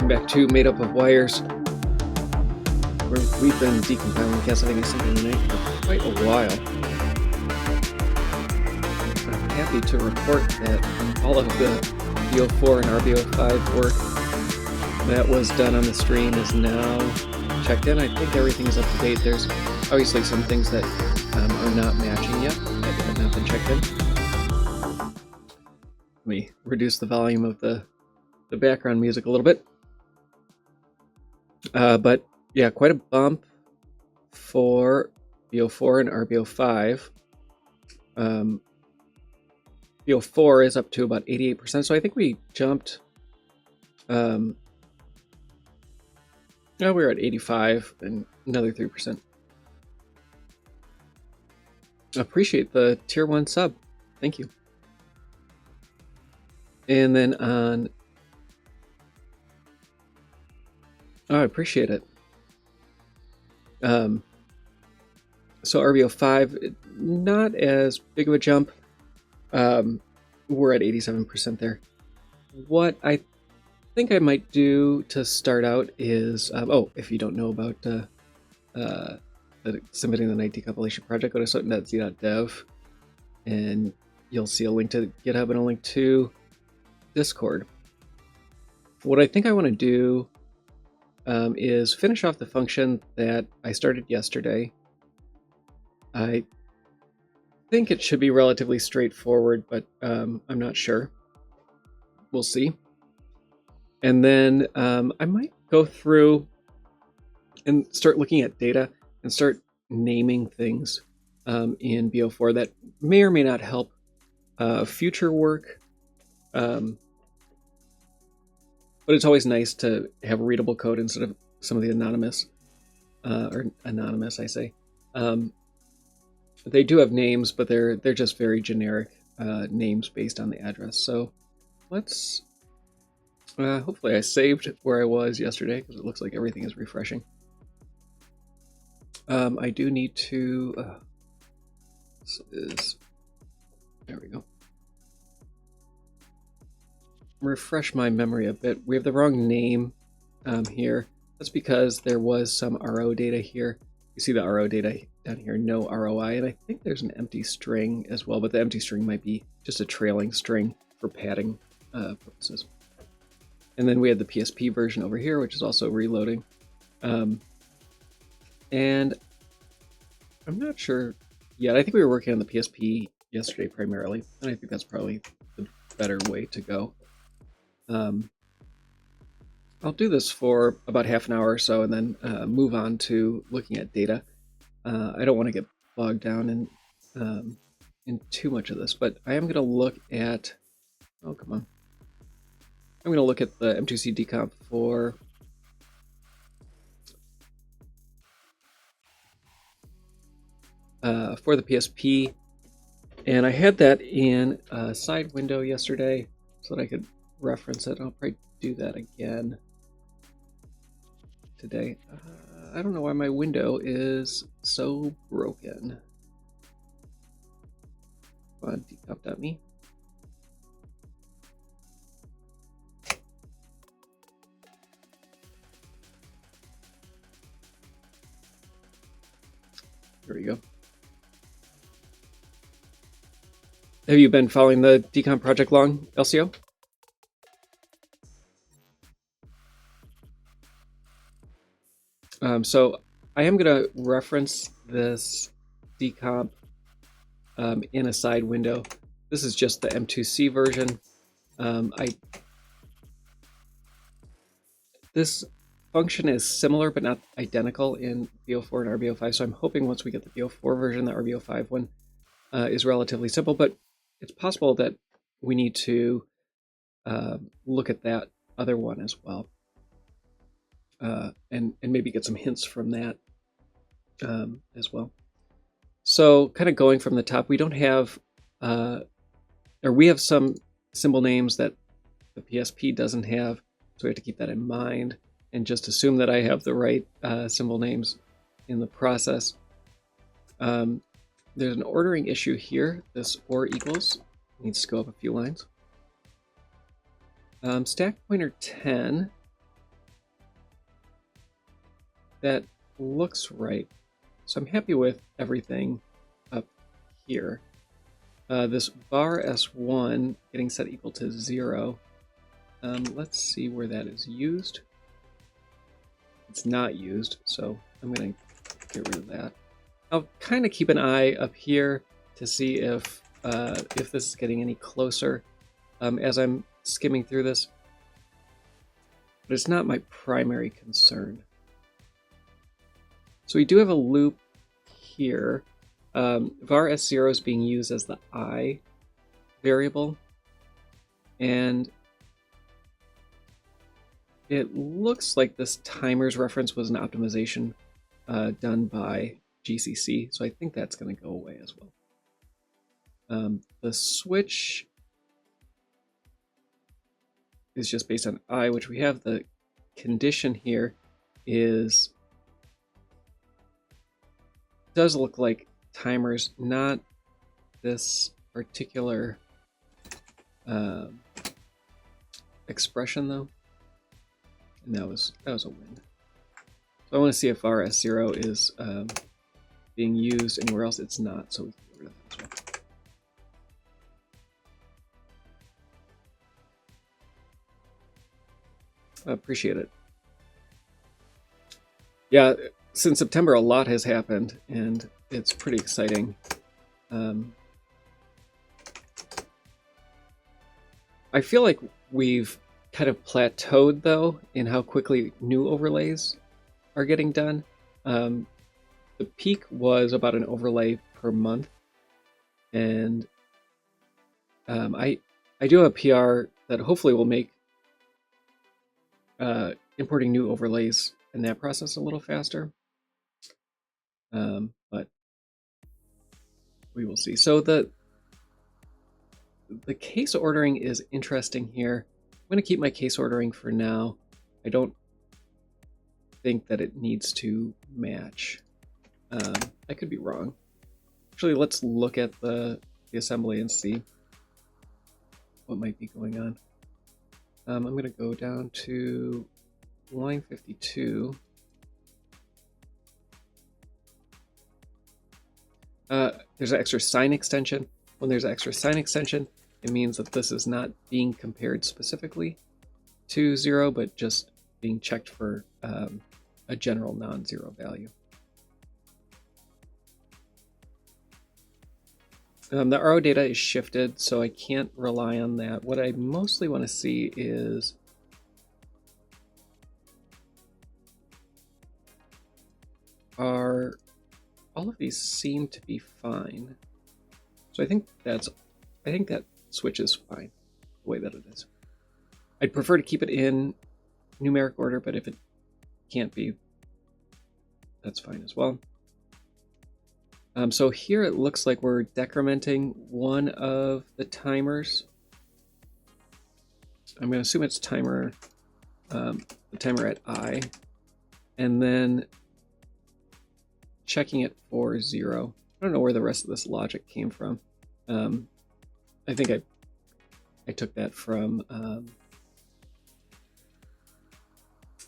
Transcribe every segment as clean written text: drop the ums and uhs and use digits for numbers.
back to Made Up of Wires, where we've been decompiling Castlevania Symphony for quite a while. I'm happy to report that all of the BO4 and RBO5 work that was done on the stream is now checked in. I think everything is up to date. There's obviously some things that are not matching yet, that have not been checked in. Let me reduce the volume of the background music a little bit. But yeah, quite a bump for BO4 and RBO5. BO4 is up to about 88%, so I think we jumped. No, we were at 85 and another 3%. Appreciate the tier 1 sub. Thank you. And then on... Oh, I appreciate it. So RBO5, not as big of a jump. We're at 87% there. What I think I might do to start out is, if you don't know about submitting the night decompilation project, go to something.z.dev and you'll see a link to GitHub and a link to Discord. What I think I want to do is finish off the function that I started yesterday. I think it should be relatively straightforward, but I'm not sure. We'll see. And then I might go through and start looking at data and start naming things in BO4 that may or may not help future work. But it's always nice to have readable code instead of some of the anonymous, I say. They do have names, but they're just very generic names based on the address. So let's, hopefully I saved where I was yesterday because it looks like everything is refreshing. I do need to, there we go. Refresh my memory a bit. We have the wrong name here. That's because there was some RO data here. You see the RO data down here, no ROI, and I think there's an empty string as well, but the empty string might be just a trailing string for padding purposes. And then we had the PSP version over here, which is also reloading. And I'm not sure yet. I think we were working on the PSP yesterday primarily, and I think that's probably the better way to go. I'll do this for about half an hour or so and then move on to looking at data. I don't want to get bogged down in too much of this, but I am going to look at... Oh, come on. I'm going to look at the M2C decomp for... for the PSP, and I had that in a side window yesterday so that I could reference it. I'll probably do that again today. I don't know why my window is so broken. Come on, decomp.me. There we go. Have you been following the decomp project long, LCO? So I am going to reference this decomp in a side window. This is just the M2C version. This function is similar but not identical in BO4 and RBO5, so I'm hoping once we get the BO4 version, the RBO5 one is relatively simple, but it's possible that we need to look at that other one as well. And maybe get some hints from that as well. So kind of going from the top, we don't have, or we have some symbol names that the PSP doesn't have, so we have to keep that in mind and just assume that I have the right symbol names in the process. There's an ordering issue here. This or equals needs to go up a few lines. Stack pointer 10 that looks right. So I'm happy with everything up here. This var S1 getting set equal to 0. Let's see where that is used. It's not used, so I'm going to get rid of that. I'll kind of keep an eye up here to see if this is getting any closer as I'm skimming through this. But it's not my primary concern. So we do have a loop here. Var S0 is being used as the I variable. And it looks like this timers reference was an optimization done by GCC, so I think that's going to go away as well. The switch is just based on I, which we have. The condition here does look like timers, not this particular expression though. And that was a win. So I want to see if our S0 is being used anywhere else. It's not, so we can get rid of that as well. I appreciate it. Yeah, since September, a lot has happened, and it's pretty exciting. I feel like we've kind of plateaued, though, in how quickly new overlays are getting done. The peak was about an overlay per month, and I do have a PR that hopefully will make importing new overlays in that process a little faster. But we will see. So the case ordering is interesting here. I'm going to keep my case ordering for now. I don't think that it needs to match. I could be wrong. Actually, let's look at the assembly and see what might be going on. I'm going to go down to line 52. There's an extra sign extension. When there's an extra sign extension, it means that this is not being compared specifically to 0, but just being checked for a general non-zero value. The RO data is shifted, so I can't rely on that. What I mostly want to see is all of these seem to be fine. So I think that switch is fine the way that it is. I'd prefer to keep it in numeric order, but if it can't be, that's fine as well. So here it looks like we're decrementing one of the timers. I'm going to assume it's the timer at I, and then checking it for 0. I don't know where the rest of this logic came from. I think I took that from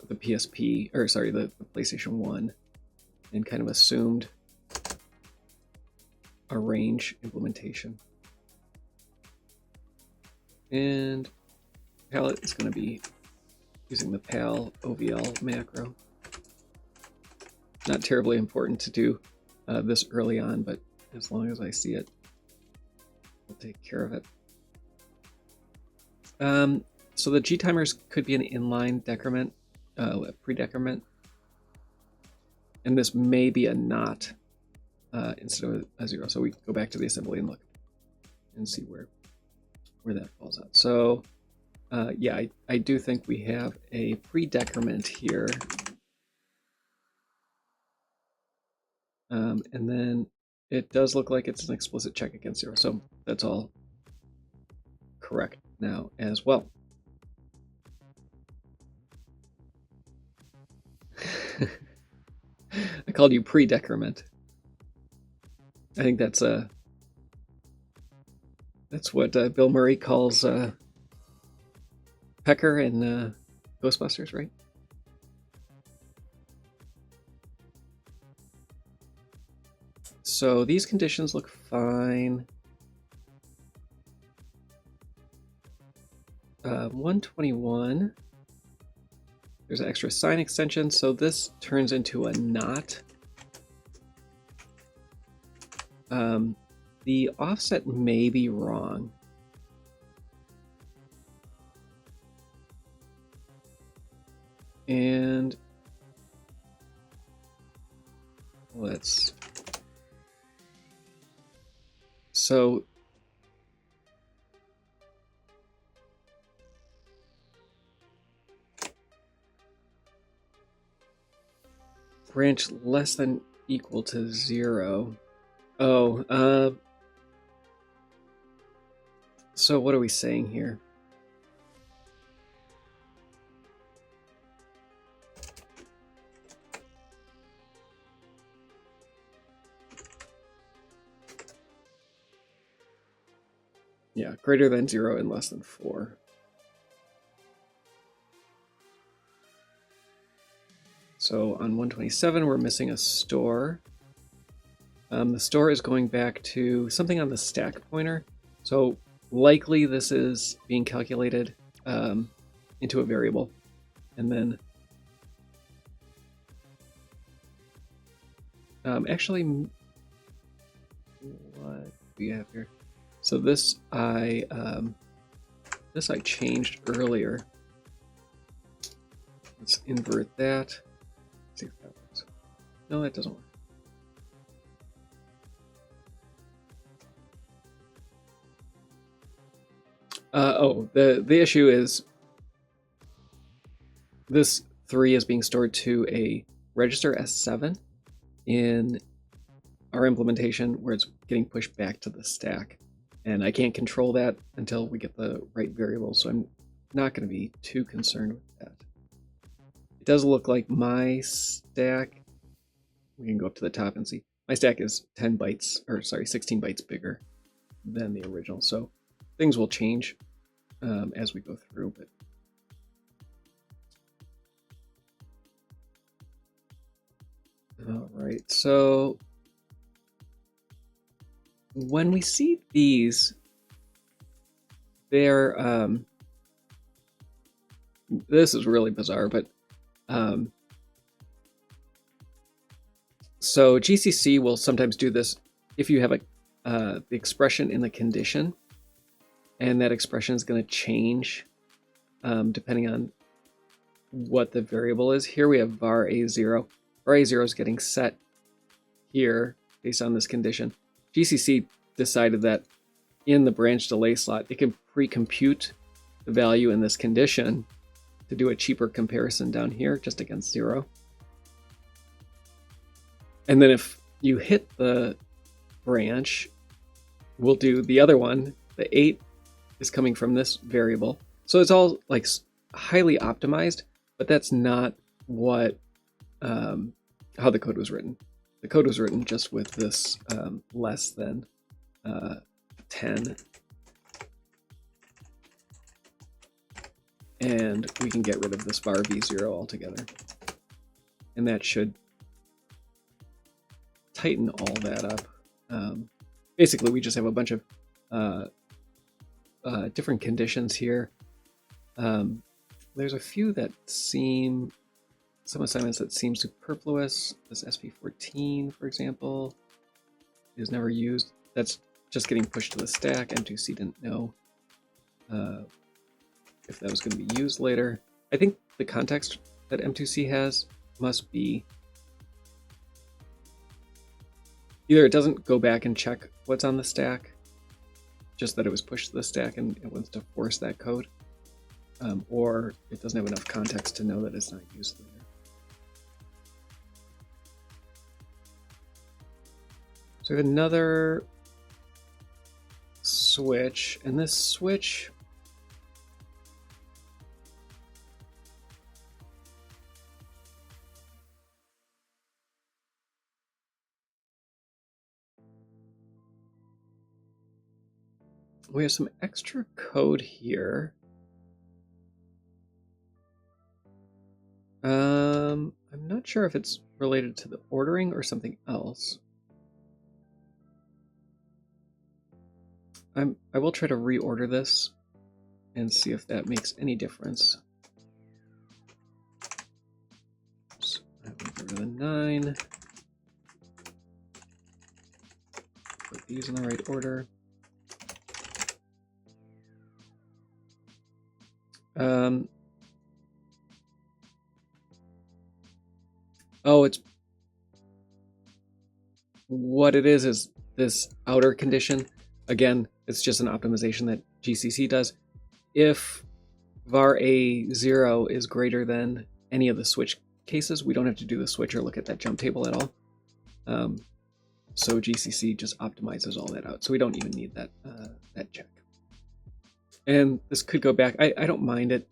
the PSP, or sorry, the PlayStation 1, and kind of assumed a range implementation. And palette is going to be using the PAL OVL macro. Not terribly important to do this early on, but as long as I see it, we'll take care of it. So the G timers could be an inline decrement, a pre-decrement, and this may be a not instead of a 0. So we go back to the assembly and look and see where that falls out. So yeah, I do think we have a pre-decrement here. And then it does look like it's an explicit check against 0. So that's all correct now as well. I called you pre-decrement. I think that's what Bill Murray calls Pecker in Ghostbusters, right? so these conditions look fine. 121. There's an extra sign extension, so this turns into a not. The offset may be wrong. And let's... So branch less than equal to 0. Oh, so what are we saying here? Yeah, greater than 0 and less than 4. So on 127, we're missing a store. The store is going back to something on the stack pointer. So likely this is being calculated into a variable. And then actually, what do we have here? So this I changed earlier. Let's invert that. Let's see if that works. No, that doesn't work. The issue is this 3 is being stored to a register S7 in our implementation where it's getting pushed back to the stack. And I can't control that until we get the right variable, so I'm not going to be too concerned with that. It does look like my stack, we can go up to the top and see, my stack is 10 bytes, or sorry, 16 bytes bigger than the original, so things will change as we go through. But all right, so when we see these, they're this is really bizarre, but so GCC will sometimes do this if you have the expression in the condition, and that expression is going to change depending on what the variable is. Here we have var a0. Var a0 is getting set here based on this condition. GCC decided that in the branch delay slot, it can pre-compute the value in this condition to do a cheaper comparison down here just against 0. And then if you hit the branch, we'll do the other one. The 8 is coming from this variable. So it's all like highly optimized, but that's not what how the code was written. The code was written just with this less than 10. And we can get rid of this var v0 altogether. And that should tighten all that up. Basically, we just have a bunch of different conditions here. There's a few that seem, some assignments that seem superfluous. This SP14, for example, is never used. That's just getting pushed to the stack. M2C didn't know if that was going to be used later. I think the context that M2C has must be either it doesn't go back and check what's on the stack, just that it was pushed to the stack and it wants to force that code, or it doesn't have enough context to know that it's not used later. So we have another switch, and this switch we have some extra code here. I'm not sure if it's related to the ordering or something else. I will try to reorder this and see if that makes any difference. So I will get rid of the 9. Put these in the right order. Oh, it's what it is this outer condition. Again, it's just an optimization that GCC does. If var A0 is greater than any of the switch cases, we don't have to do the switch or look at that jump table at all. So GCC just optimizes all that out. So we don't even need that check. And this could go back. I don't mind it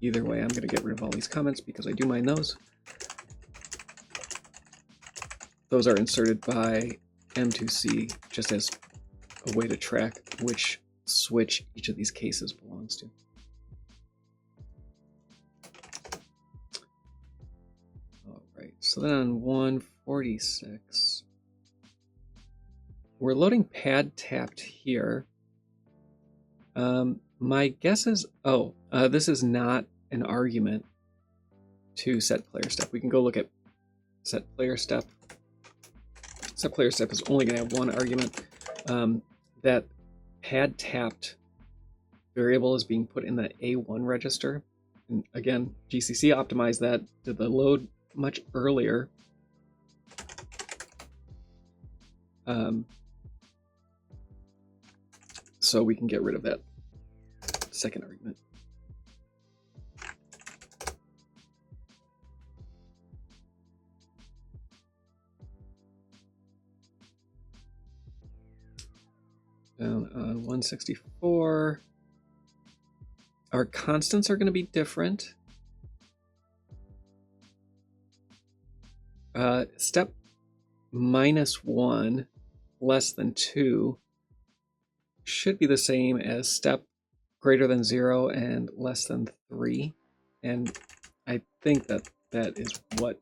either way. I'm going to get rid of all these comments because I do mind those. Those are inserted by M2C just as a way to track which switch each of these cases belongs to. All right, so then on 146, we're loading pad tapped here. My guess is, this is not an argument to set player step. We can go look at set player step. Set player step is only going to have one argument. That pad tapped variable is being put in the A1 register. And again, GCC optimized that to the load much earlier. So we can get rid of that second argument. Down on 164, our constants are going to be different. Step -1 less than 2 should be the same as step greater than 0 and less than 3. And I think that is what,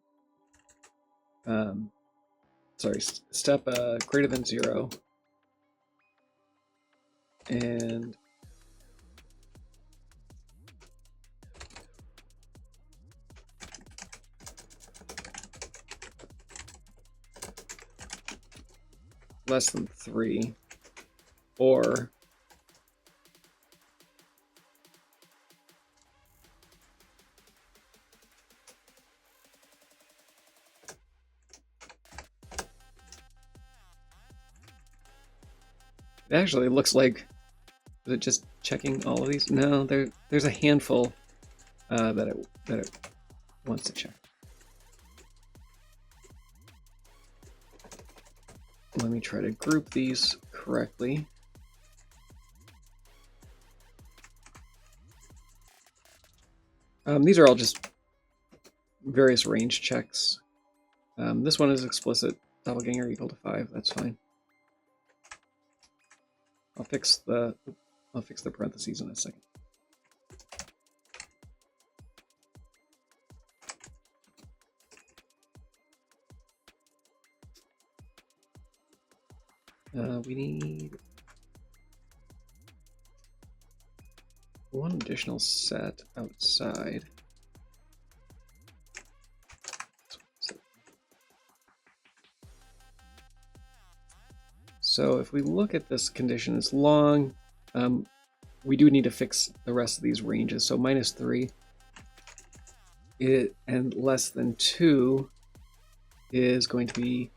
step greater than 0 and less than 3, or it actually looks like, is it just checking all of these? No, there's a handful that it wants to check. Let me try to group these correctly. These are all just various range checks. This one is explicit, Doppleganger equal to 5, that's fine. I'll fix the parentheses in a second. We need one additional set outside. So if we look at this condition as long, we do need to fix the rest of these ranges. So -3 and less than 2 is going to be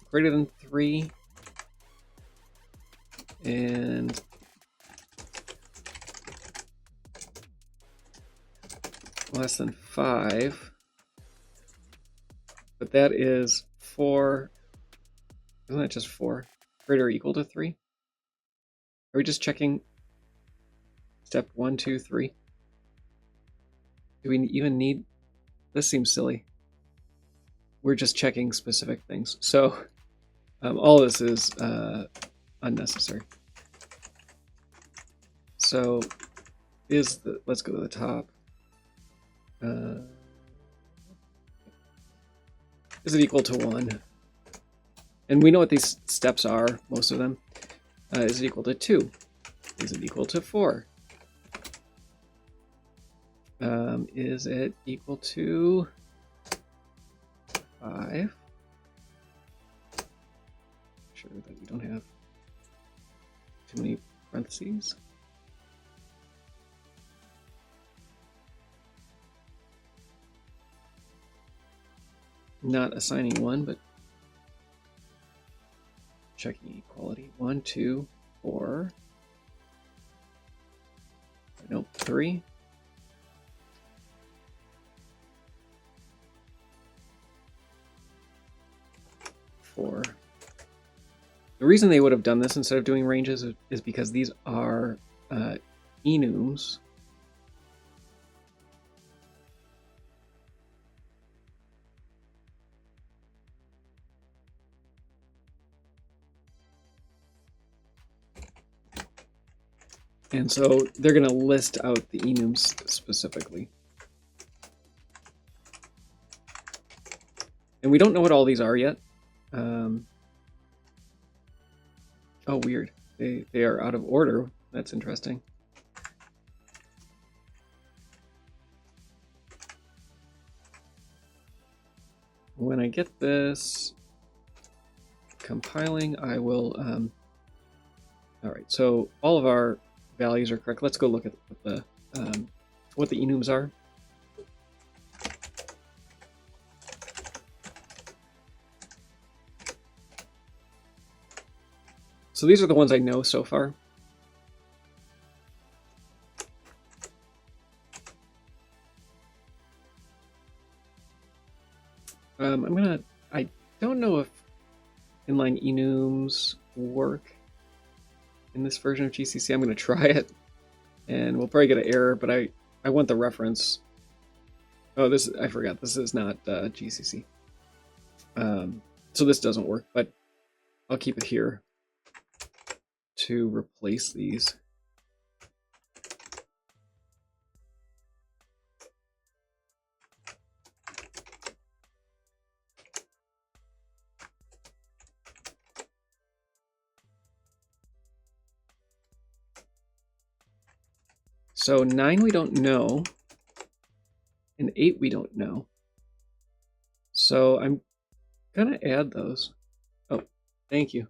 greater than 3 and less than 5. But that is 4. Isn't that just 4? Greater or equal to 3? Are we just checking step 1, 2, 3? Do we even need? This seems silly. We're just checking specific things. So all this is unnecessary. So let's go to the top. Is it equal to 1? And we know what these steps are, most of them. Is it equal to 2? Is it equal to 4? Is it equal to 5? Sure that we don't have too many parentheses. Not assigning 1, but checking equality. 1, 2, 4. Nope, 3. 4. The reason they would have done this instead of doing ranges is because these are enums. And so they're going to list out the enums specifically. And we don't know what all these are yet. Oh, weird. They are out of order. That's interesting. When I get this compiling, I will... all right, so all of our values are correct. Let's go look at what the enums are. So these are the ones I know so far. I don't know if inline enums work in this version of GCC. I'm gonna try it, and we'll probably get an error, but I want the reference. Oh, I forgot, this is not GCC. So this doesn't work, but I'll keep it here to replace these. So 9 we don't know, and 8 we don't know. So I'm gonna add those. Oh, thank you.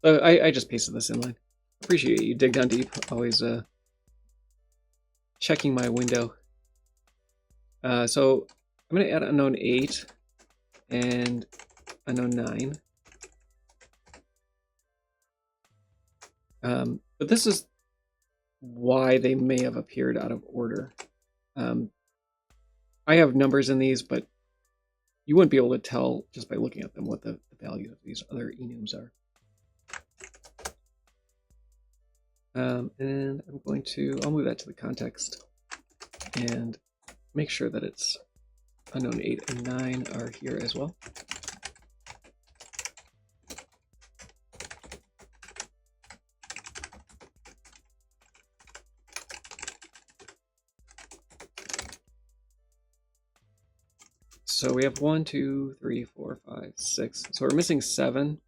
So I just pasted this in line. Appreciate you, Dig Down Deep. Always checking my window. So I'm gonna add unknown 8 and unknown 9. But this is why they may have appeared out of order. I have numbers in these, but you wouldn't be able to tell just by looking at them what the value of these other enums are. And I'll move that to the context and make sure that it's unknown 8 and 9 are here as well. So we have 1, 2, 3, 4, 5, 6. So we're missing 7.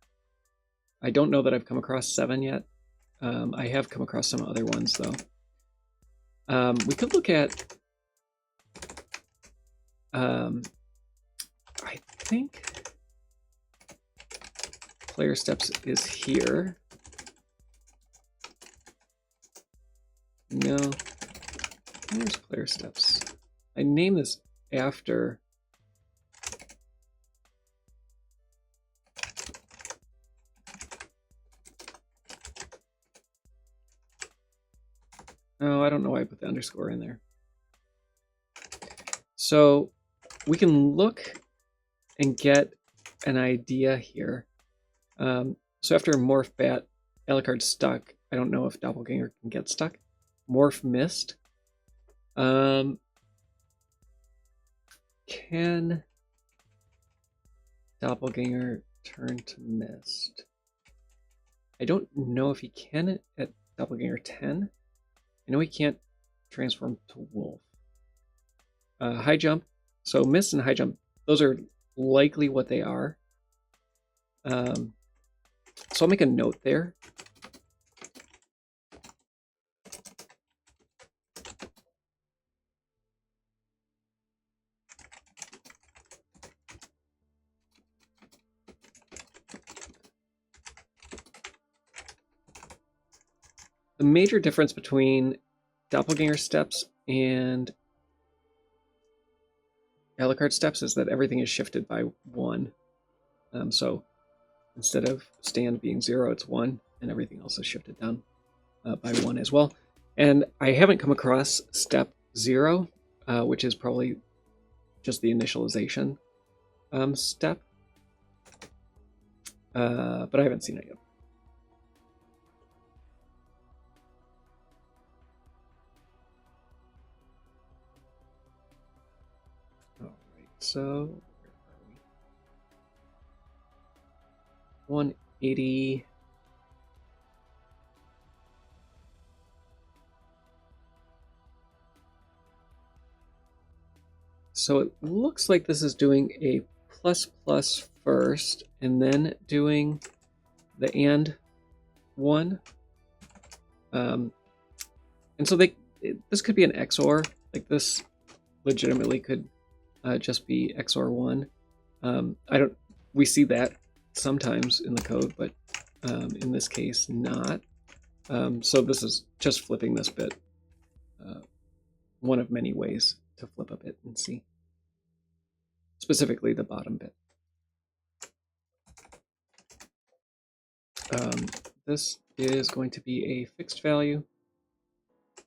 I don't know that I've come across 7 yet. I have come across some other ones though. We could look at, I think player steps is here. No, where's player steps? I named this after. Oh, I don't know why I put the underscore in there. So we can look and get an idea here. So after morph bat, Alucard stuck. I don't know if Doppelganger can get stuck. Morph missed. Can Doppelganger turn to mist? I don't know if he can at Doppelganger 10. I know he can't transform to wolf. High jump. So mist and high jump, those are likely what they are. So I'll make a note there. The major difference between Doppelganger steps and Alucard steps is that everything is shifted by 1. So instead of stand being 0, it's 1, and everything else is shifted down by 1 as well. And I haven't come across step 0, which is probably just the initialization step, but I haven't seen it yet. All right, so where are we? 180. So it looks like this is doing a ++ first, and then doing the AND 1. And so this could be an XOR. Like this legitimately could just be XOR 1. We see that sometimes in the code, but in this case not. So this is just flipping this bit. One of many ways to flip a bit in C. Specifically the bottom bit. This is going to be a fixed value,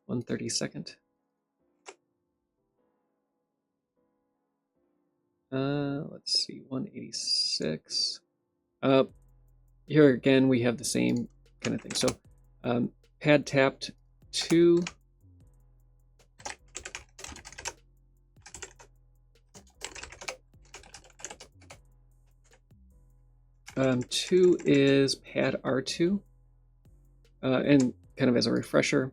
1/32. Let's see, 186. Here again, we have the same kind of thing. So pad tapped 2. Two is pad R2. And kind of as a refresher,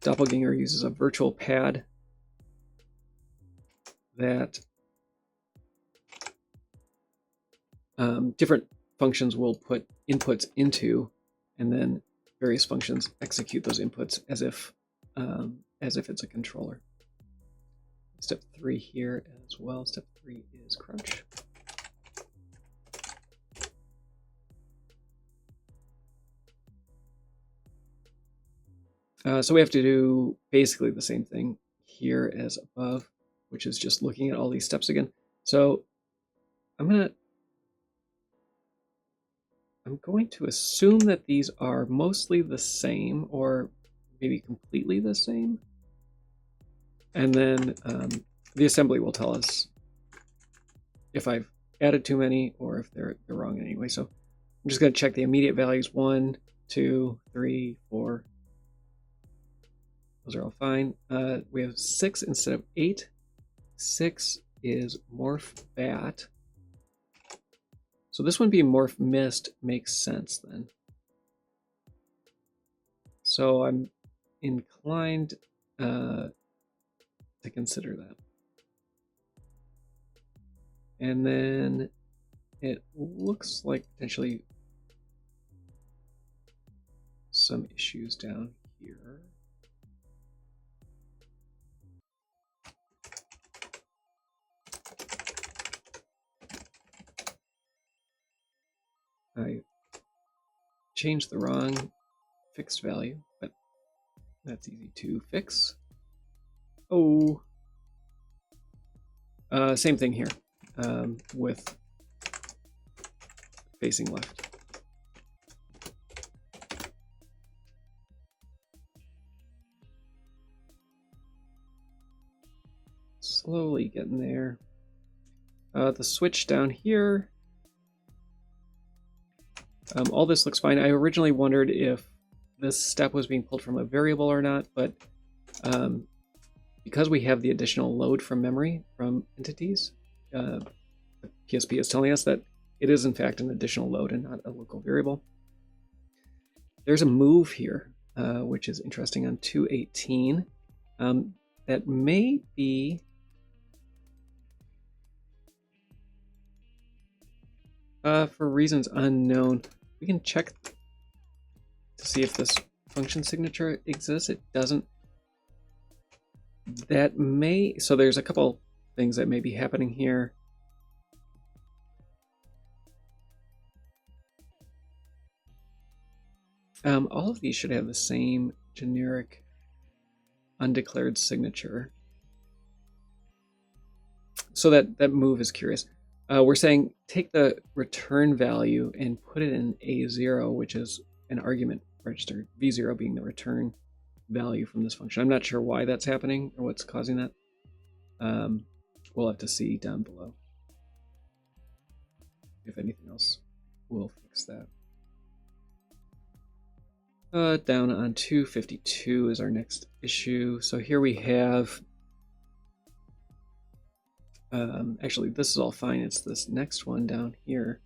Doppelganger uses a virtual pad that different functions will put inputs into, and then various functions execute those inputs as if it's a controller. Step 3 here as well. Step 3 is crouch. So we have to do basically the same thing here as above, which is just looking at all these steps again. So I'm going to assume that these are mostly the same, or maybe completely the same. And then the assembly will tell us if I've added too many or if they're wrong anyway. So I'm just going to check the immediate values. 1, 2, 3, 4. Those are all fine. We have 6 instead of 8. 6 is morph bat. So this one being morph mist makes sense then. So I'm inclined to consider that. And then it looks like potentially some issues down here. I changed the wrong fixed value, but that's easy to fix. Oh, same thing here with facing left. Slowly getting there. The switch down here. All this looks fine. I originally wondered if this step was being pulled from a variable or not, but because we have the additional load from memory from entities, the PSP is telling us that it is in fact an additional load and not a local variable. There's a move here, which is interesting on 218. That may be For reasons unknown. We can check to see if this function signature exists. It doesn't. That may... So there's a couple things that may be happening here. All of these should have the same generic undeclared signature. So that move is curious. We're saying take the return value and put it in A0, which is an argument register, V0 being the return value from this function. I'm not sure why that's happening or what's causing that. We'll have to see down below. If anything else, we'll fix that. Down on 252 is our next issue. So here we have... actually, this is all fine. It's this next one down here.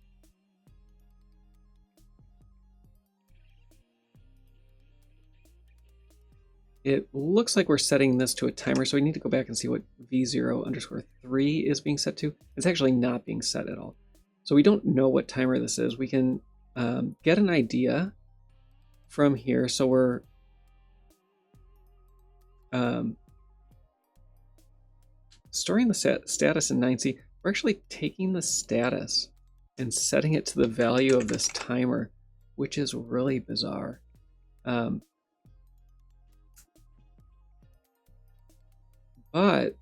It looks like we're setting this to a timer, so we need to go back and see what V0_3 is being set to. It's actually not being set at all. So we don't know what timer this is. We can get an idea from here. So we're storing the status in 9C. We're actually taking the status and setting it to the value of this timer, which is really bizarre. But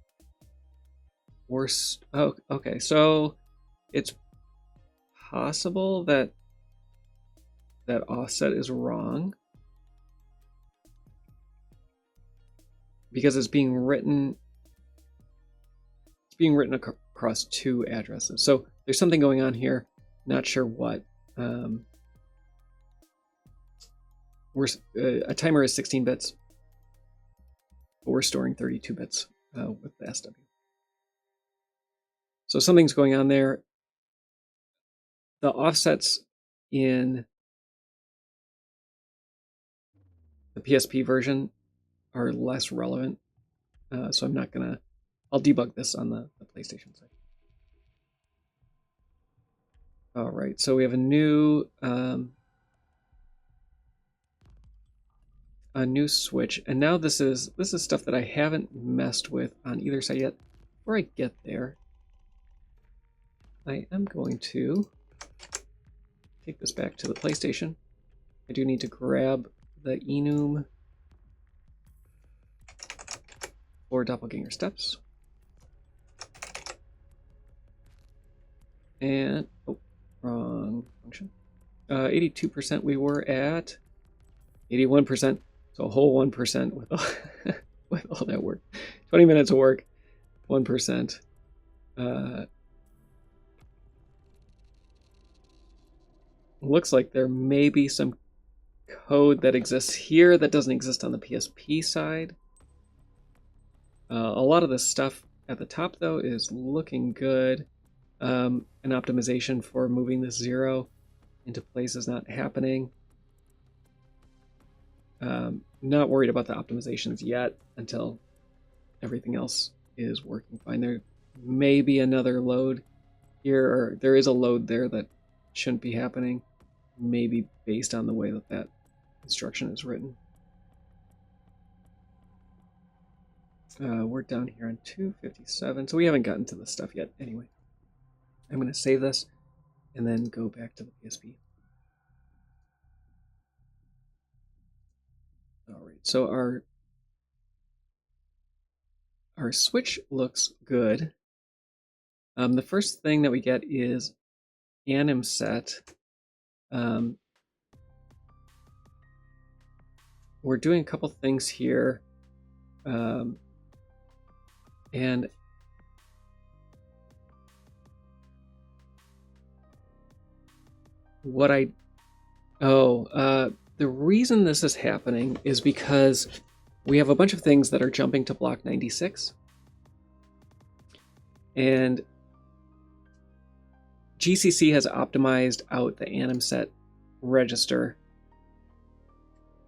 we're... Oh, okay, so it's possible that that offset is wrong because it's being written across two addresses. So there's something going on here. Not sure what. A timer is 16 bits, but we're storing 32 bits with the SW. So something's going on there. The offsets in the PSP version are less relevant, so I'm not gonna... I'll debug this on the PlayStation side. All right, so we have a new switch, and now this is stuff that I haven't messed with on either side yet. Before I get there, I am going to take this back to the PlayStation. I do need to grab the enum for Doppleganger steps. And, oh, wrong function. 82% we were at. 81%, so a whole 1% with all, with all that work. 20 minutes of work, 1%. Looks like there may be some code that exists here that doesn't exist on the PSP side. A lot of the stuff at the top, though, is looking good. An optimization for moving this 0 into place is not happening. Not worried about the optimizations yet until everything else is working fine. There may be another load here, or there is a load there that shouldn't be happening, maybe based on the way that that instruction is written. We're down here on 257, so we haven't gotten to this stuff yet anyway. I'm going to save this and then go back to the PSP. All right, so our switch looks good. The first thing that we get is anim set. We're doing a couple things here. And what the reason this is happening is because we have a bunch of things that are jumping to block 96. And GCC has optimized out the anim set register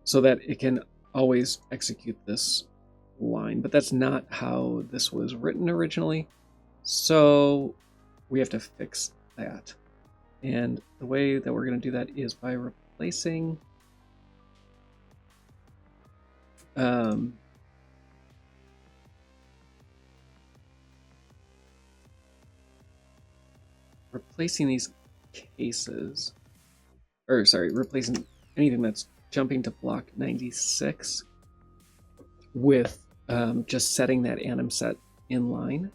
so that it can always execute this line, but that's not how this was written originally, so we have to fix that. And the way that we're going to do that is by replacing replacing these cases, or sorry, replacing anything that's jumping to block 96 with just setting that anim set in line.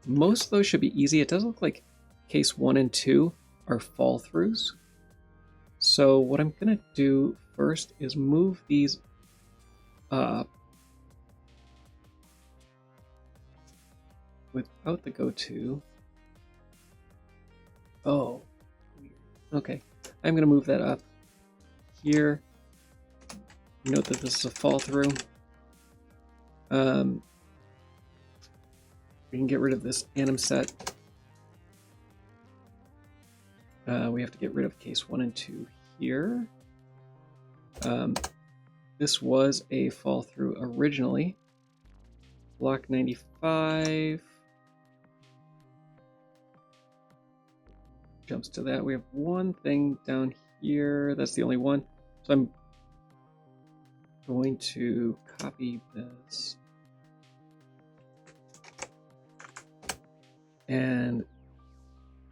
Most of those should be easy. It does look like case 1 and 2 are fall throughs. So what I'm going to do first is move these up without the go-to. Oh, weird. Okay. I'm going to move that up here. Note that this is a fall through. We can get rid of this anim set. We have to get rid of case 1 and 2 here. This was a fall through originally. Block 95 jumps to that. We have one thing down here. That's the only one. So I'm going to copy this. And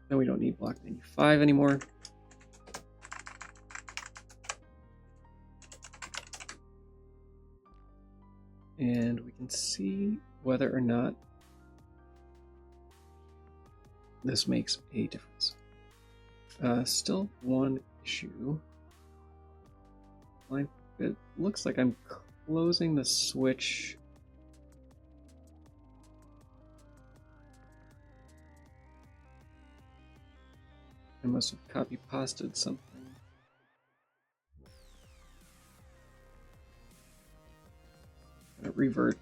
then we don't need block 95 anymore. And we can see whether or not this makes a difference. Still one issue. It looks like I'm closing the switch. I must have copy-pasted something. Revert.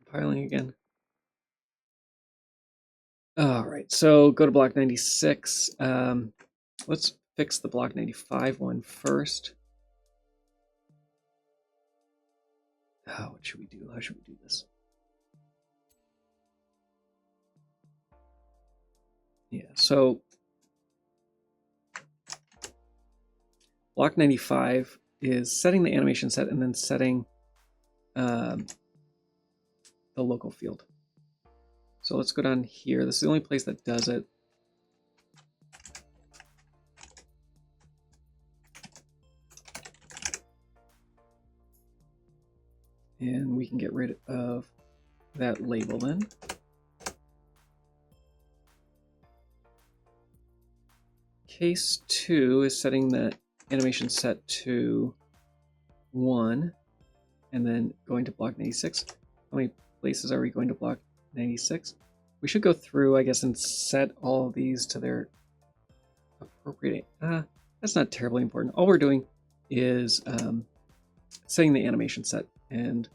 Compiling again. All right, so go to block 96. Let's fix the block 95 one first. What should we do? How should we do this? Yeah, so block 95 is setting the animation set and then setting the local field. So let's go down here. This is the only place that does it. And we can get rid of that label then. Case 2 is setting the animation set to 1 and then going to block 96. How many places are we going to block 96? We should go through, I guess, and set all of these to their appropriate... that's not terribly important. All we're doing is setting the animation set, and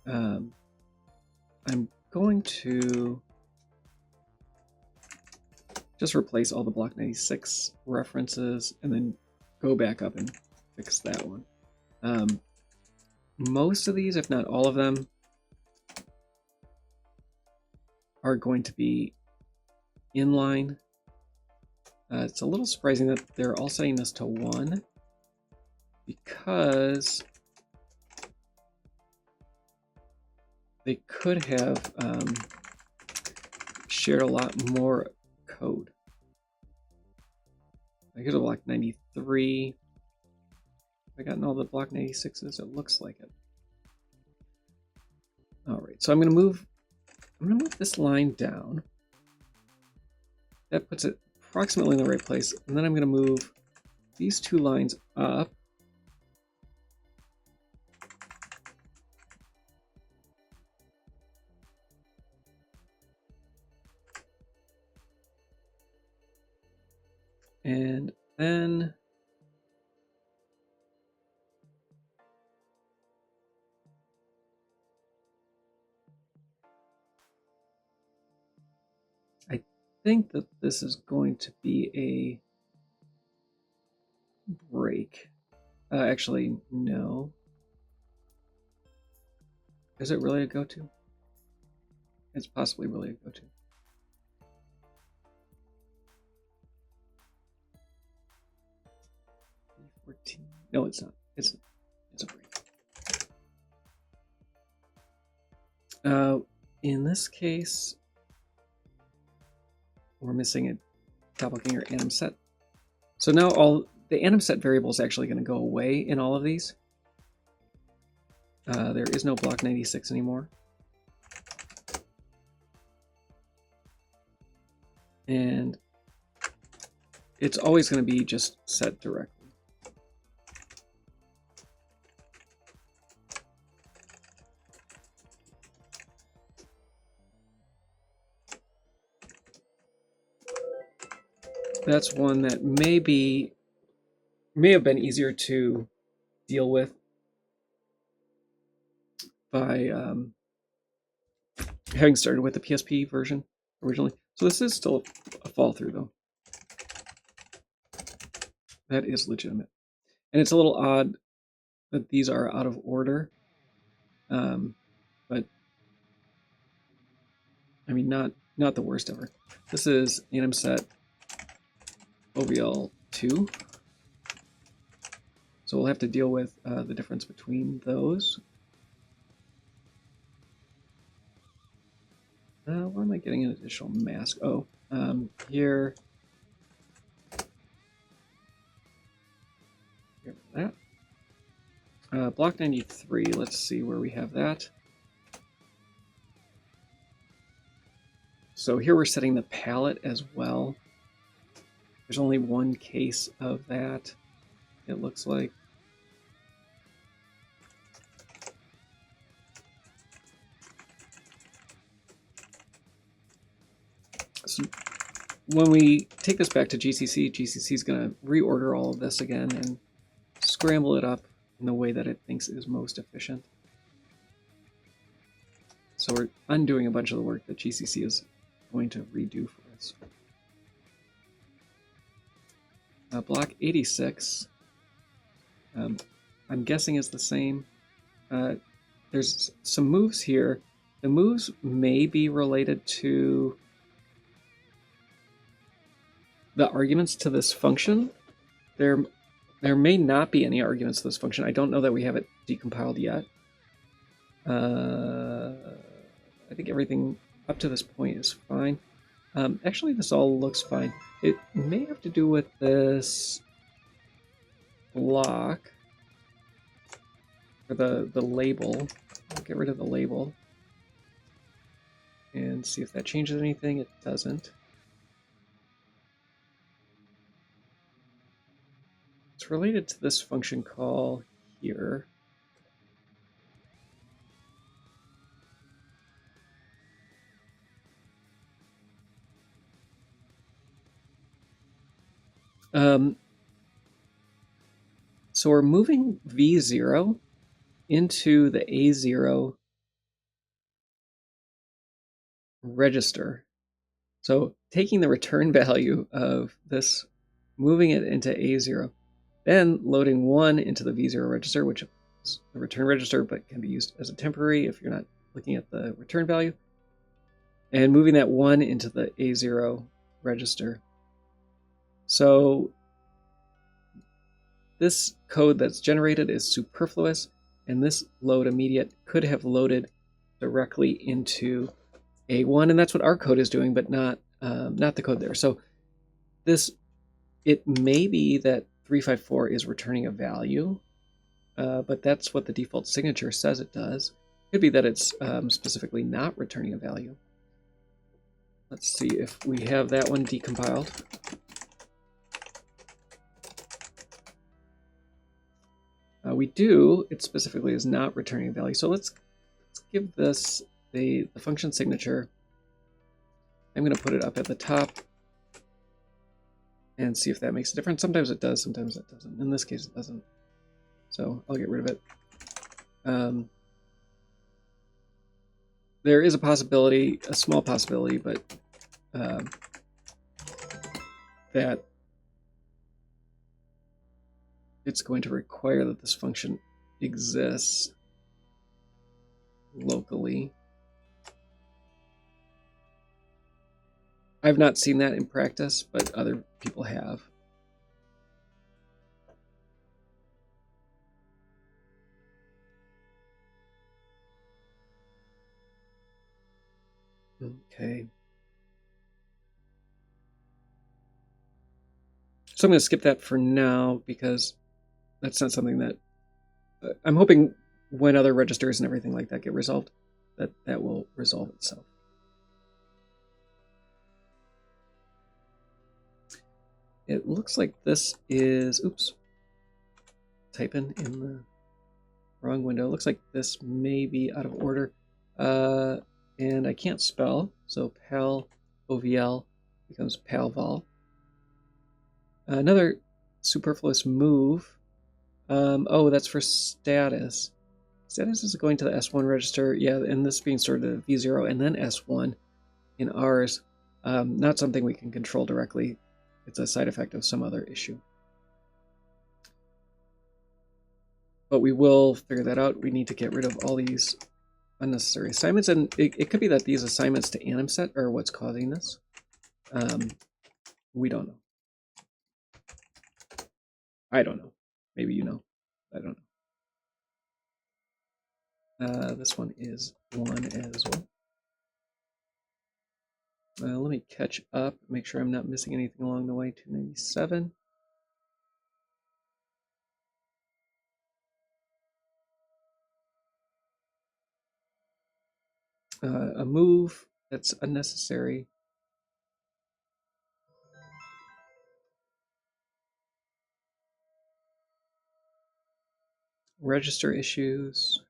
I'm going to just replace all the block 96 references and then go back up and fix that one. Most of these, if not all of them, are going to be inline. It's a little surprising that they're all setting this to 1 because they could have shared a lot more code. I could have block 93. Have I gotten all the block 96s? It looks like it. All right, so I'm going to move this line down. That puts it approximately in the right place, and then I'm going to move these two lines up. And then think that this is going to be a break. Actually, no. Is it really a go-to? It's possibly really a go-to. B14. No, it's not. It's a break. In this case, we're missing a Doppleganger anim set. So now all the anim set variable is actually going to go away in all of these. There is no block 96 anymore. And it's always going to be just set directly. That's one that may have been easier to deal with by having started with the PSP version originally. So this is still a fall through though. That is legitimate. And it's a little odd that these are out of order. But I mean, not the worst ever. This is anim set OVL 2. So we'll have to deal with the difference between those. Where am I getting an additional mask? Oh, here. Here for that. Block 93, let's see where we have that. So here we're setting the palette as well. There's only one case of that, it looks like. So when we take this back to GCC, GCC is going to reorder all of this again and scramble it up in the way that it thinks is most efficient. So we're undoing a bunch of the work that GCC is going to redo for us. Block 86, I'm guessing is the same. There's some moves here. The moves may be related to the arguments to this function. There may not be any arguments to this function. I don't know that we have it decompiled yet. I think everything up to this point is fine. Actually, this all looks fine. It may have to do with this block, or the label. I'll get rid of the label and see if that changes anything. It doesn't. It's related to this function call here. So we're moving V0 into the A0 register. So taking the return value of this, moving it into A0, then loading 1 into the V0 register, which is the return register, but can be used as a temporary if you're not looking at the return value, and moving that 1 into the A0 register. So this code that's generated is superfluous, and this load immediate could have loaded directly into A1, and that's what our code is doing, but not the code there. So it may be that 354 is returning a value, but that's what the default signature says it does. It could be that it's specifically not returning a value. Let's see if we have that one decompiled. We do. It specifically is not returning a value. So let's give this the function signature. I'm going to put it up at the top and see if that makes a difference. Sometimes it does, sometimes it doesn't. In this case, it doesn't. So I'll get rid of it. There is a possibility, a small possibility, but that it's going to require that this function exists locally. I've not seen that in practice, but other people have. Okay. So I'm going to skip that for now because that's not something that I'm hoping when other registers and everything like that get resolved, that will resolve itself. It looks like this is, oops, typing in the wrong window. It looks like this may be out of order. And I can't spell, so pal OVL becomes palval. Another superfluous move. Oh, that's for status. Status is going to the S1 register, yeah, and this being stored to V0 and then S1 in ours. Not something we can control directly. It's a side effect of some other issue. But we will figure that out. We need to get rid of all these unnecessary assignments, and it could be that these assignments to AnimSet are what's causing this. We don't know. I don't know. Maybe you know. I don't know. This one is 1 as well. Let me catch up, make sure I'm not missing anything along the way. 297. A move that's unnecessary. Register issues.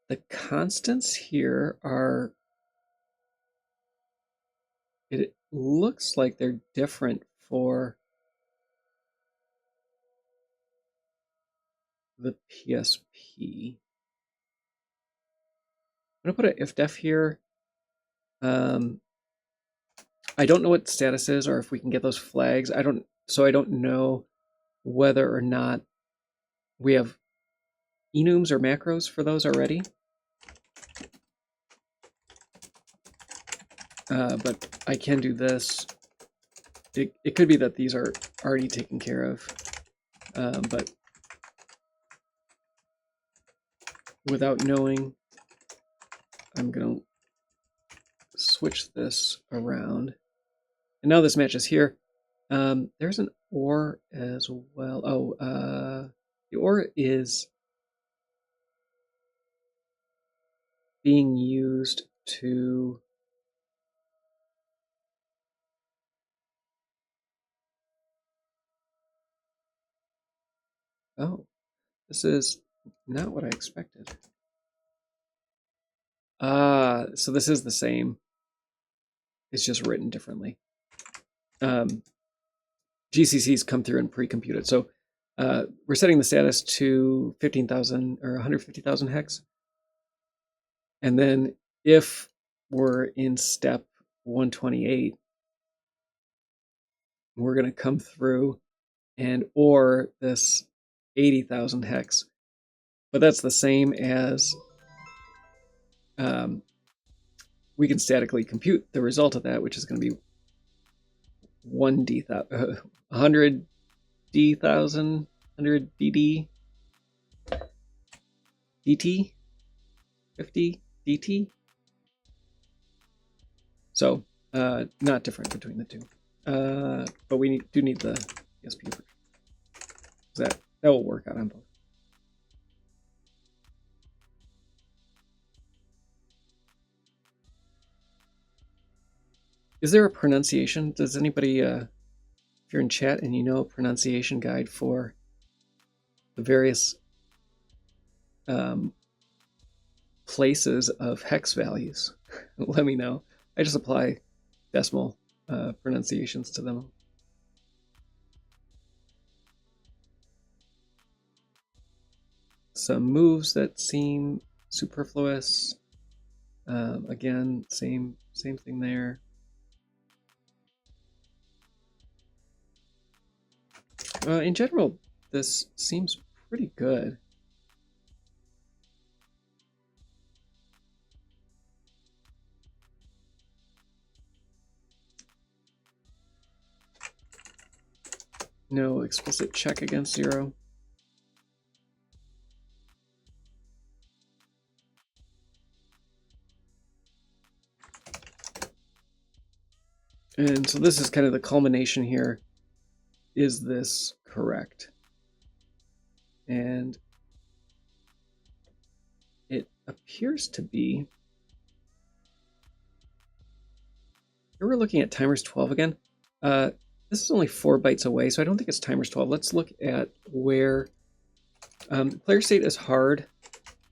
The constants here are, it looks like they're different for the PSP. I'm going to put an ifdef here. I don't know what status is or if we can get those flags. I don't know whether or not we have enums or macros for those already. But I can do this. It could be that these are already taken care of, but without knowing, I'm going to switch this around. And now this matches here. There's an OR as well. Oh, the OR is being used to oh, this is not what I expected. So this is the same. It's just written differently. GCCs come through and pre-compute it. So we're setting the status to 15,000 or 150,000 hex. And then if we're in step 128, we're going to come through and OR this 80,000 hex. But that's the same as we can statically compute the result of that, which is going to be 100 D,000, 100 DD, DT, 50 DT. So not different between the two. But we do need the PSP version. That will work out on both. Is there a pronunciation? Does anybody, if you're in chat and you know a pronunciation guide for the various places of hex values, let me know. I just apply decimal pronunciations to them. Some moves that seem superfluous. Again, same thing there. In general, this seems pretty good. No explicit check against 0. And so this is kind of the culmination here. Is this correct? And it appears to be. Here we're looking at timers 12 again. This is only 4 bytes away, so I don't think it's timers 12. Let's look at where player state is hard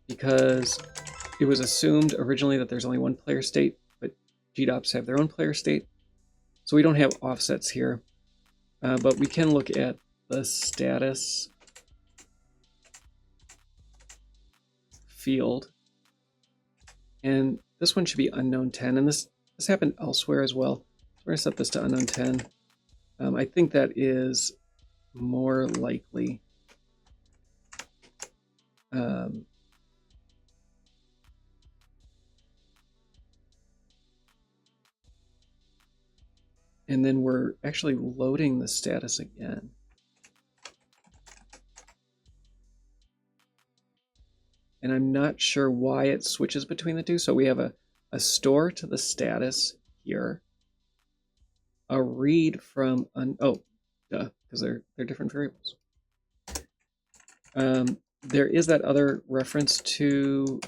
because it was assumed originally that there's only one player state, but GDOPs have their own player state. So we don't have offsets here, but we can look at the status field. And this one should be unknown 10, and this happened elsewhere as well. So we're going to set this to unknown 10. I think that is more likely. And then we're actually loading the status again. And I'm not sure why it switches between the two. So we have a store to the status here. A read from because they're different variables. There is that other reference to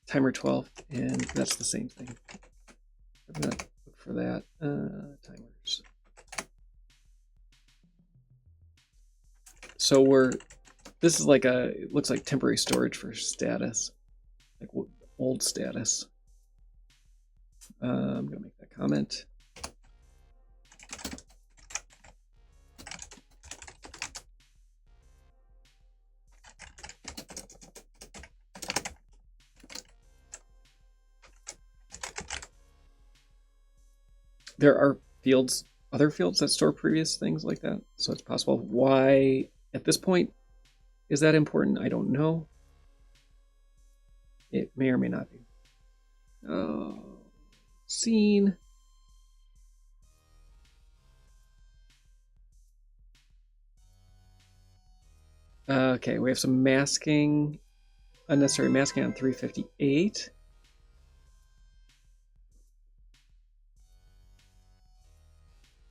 timer 12, and that's the same thing. I'm gonna look for that. Timers. So this is like it looks like temporary storage for status, like old status. I'm gonna make that comment. There are other fields that store previous things like that, so it's possible. Why at this point is that important? I don't know. It may or may not be. Scene. Okay, we have some masking, unnecessary masking on 358.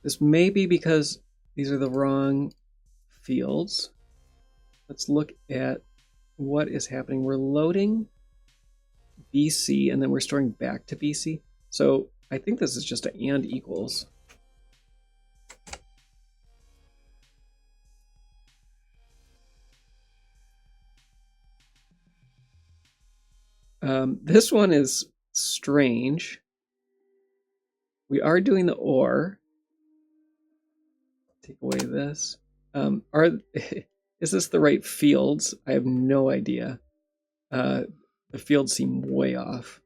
This may be because these are the wrong fields. Let's look at what is happening. We're loading BC and then we're storing back to BC. So I think this is just an and equals. This one is strange. We are doing the OR. Take away this. Is this the right fields? I have no idea. The fields seem way off.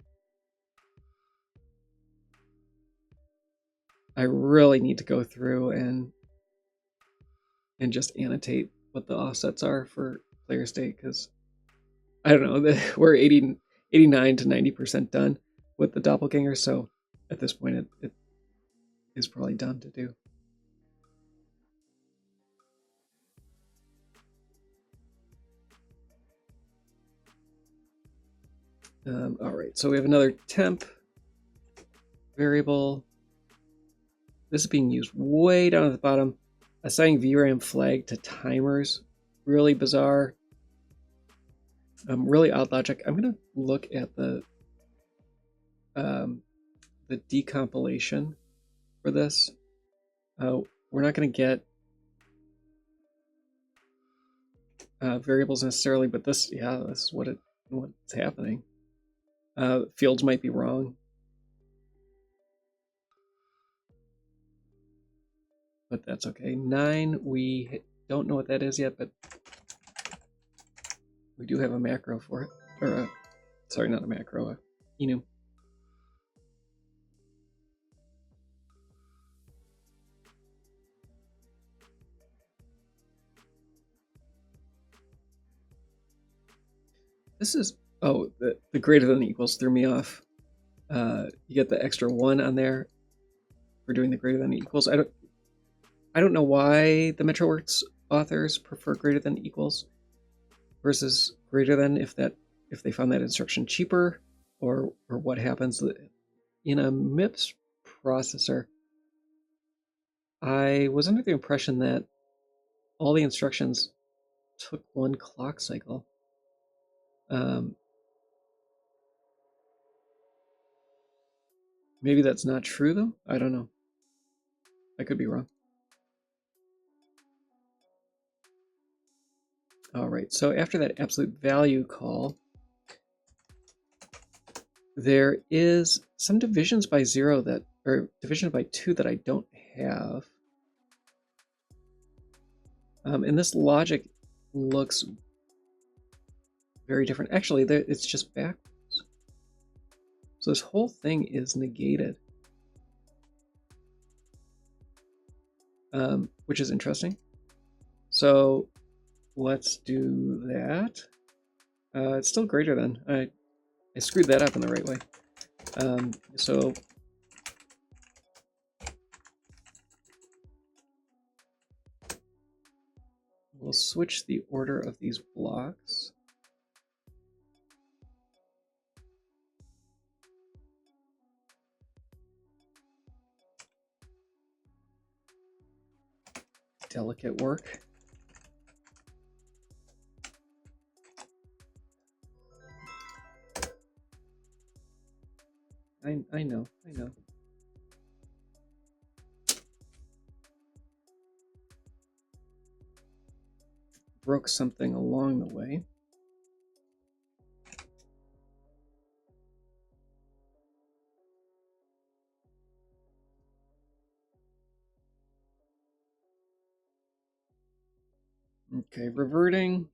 I really need to go through and just annotate what the offsets are for player state, because I don't know, we're 89 to 90% done with the Doppleganger, so at this point it is probably done to do. All right, so we have another temp variable. This is being used way down at the bottom. Assigning VRAM flag to timers, really bizarre. Really odd logic. I'm gonna look at the decompilation for this. We're not gonna get variables necessarily, but this is what's happening. Fields might be wrong, but that's okay. 9, we don't know what that is yet, but We do have a macro for it. Or a, sorry, not a macro, a enum. This is, oh, the greater than equals threw me off. You get the extra 1 on there for doing the greater than equals. I don't know why the MetroWorks authors prefer greater than equals versus greater than, if they found that instruction cheaper, or what happens in a MIPS processor. I was under the impression that all the instructions took 1 clock cycle. Maybe that's not true, though. I don't know. I could be wrong. All right, so after that absolute value call, there is some divisions by 0 that, or division by 2 that I don't have. And this logic looks very different. Actually, it's just backwards. So this whole thing is negated, which is interesting. So let's do that. It's still greater than. I screwed that up in the right way. So we'll switch the order of these blocks. Delicate work. I know. Broke something along the way. Okay, reverting.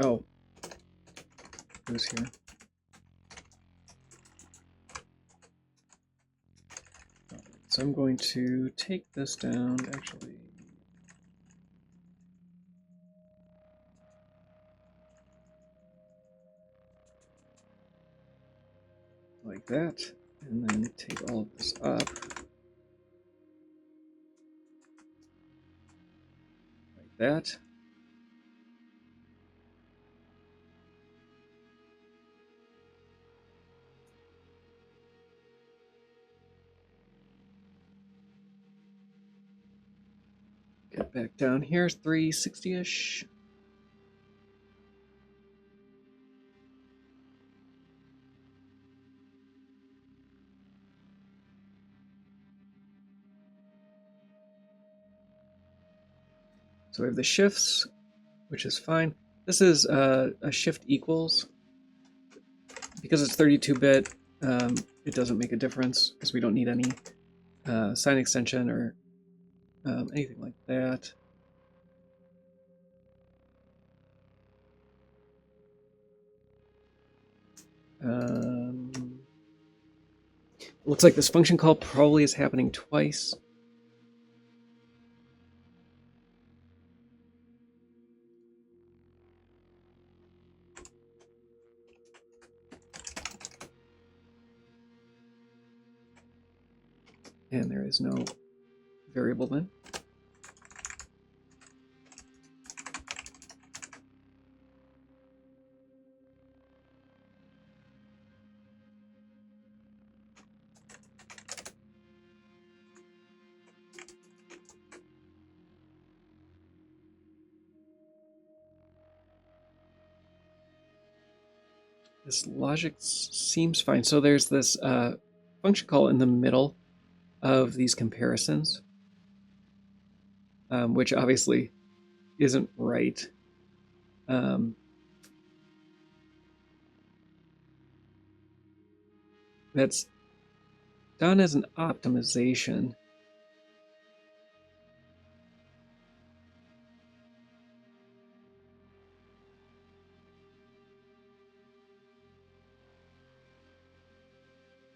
Oh, it was here. So I'm going to take this down, actually. Like that, and then take all of this up. Like that. Get back down here, 360-ish. So we have the shifts, which is fine. This is a shift equals. Because it's 32-bit, it doesn't make a difference because we don't need any sign extension or anything like that. Looks like this function call probably is happening twice. And there is no variable then. This logic seems fine. So there's this function call in the middle of these comparisons, which obviously isn't right. that's done as an optimization.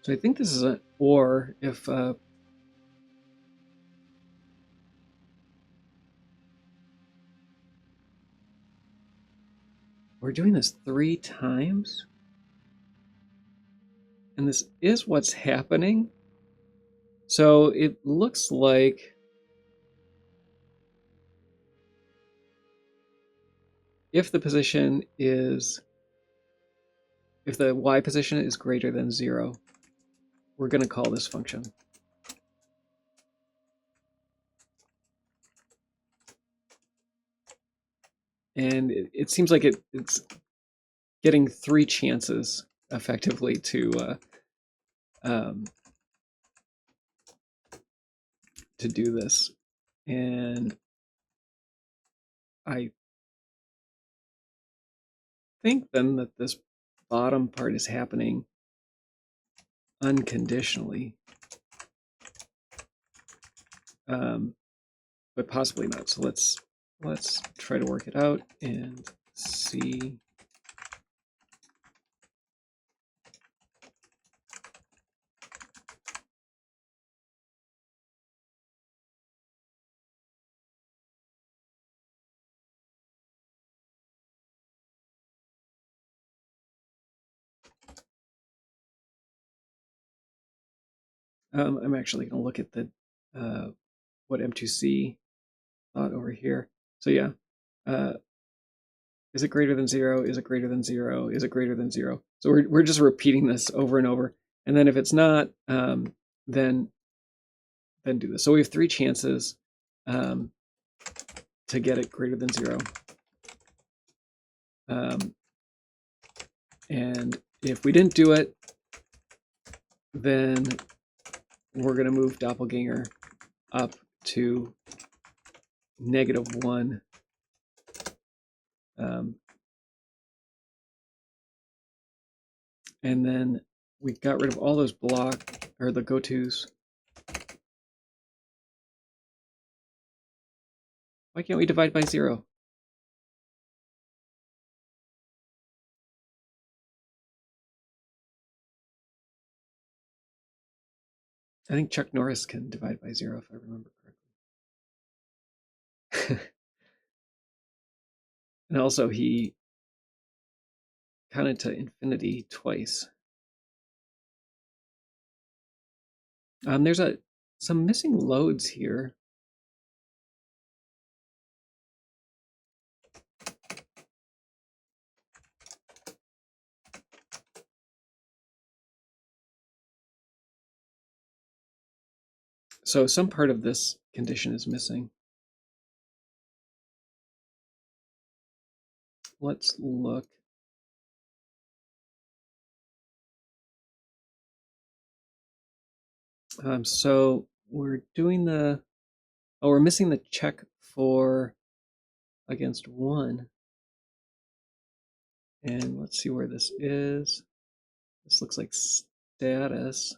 So I think this is an or if we're doing this 3 times, and this is what's happening. So it looks like if the position is, if the y position is greater than 0, we're going to call this function. And it seems like it's getting 3 chances effectively to do this. And I think then that this bottom part is happening unconditionally, but possibly not. So let's try to work it out and see. I'm actually going to look at the what M2C thought over here. So yeah, is it greater than 0? Is it greater than 0? Is it greater than 0? So we're just repeating this over and over. And then if it's not, then do this. So we have 3 chances to get it greater than 0. And if we didn't do it, then we're going to move Doppleganger up to -1. And then we got rid of all those block or the go-tos. Why can't we divide by 0? I think Chuck Norris can divide by 0 if I remember correctly. And also he counted to infinity twice. There's some missing loads here. So some part of this condition is missing. Let's look. So we're doing we're missing the check for against 1. And let's see where this is. This looks like status.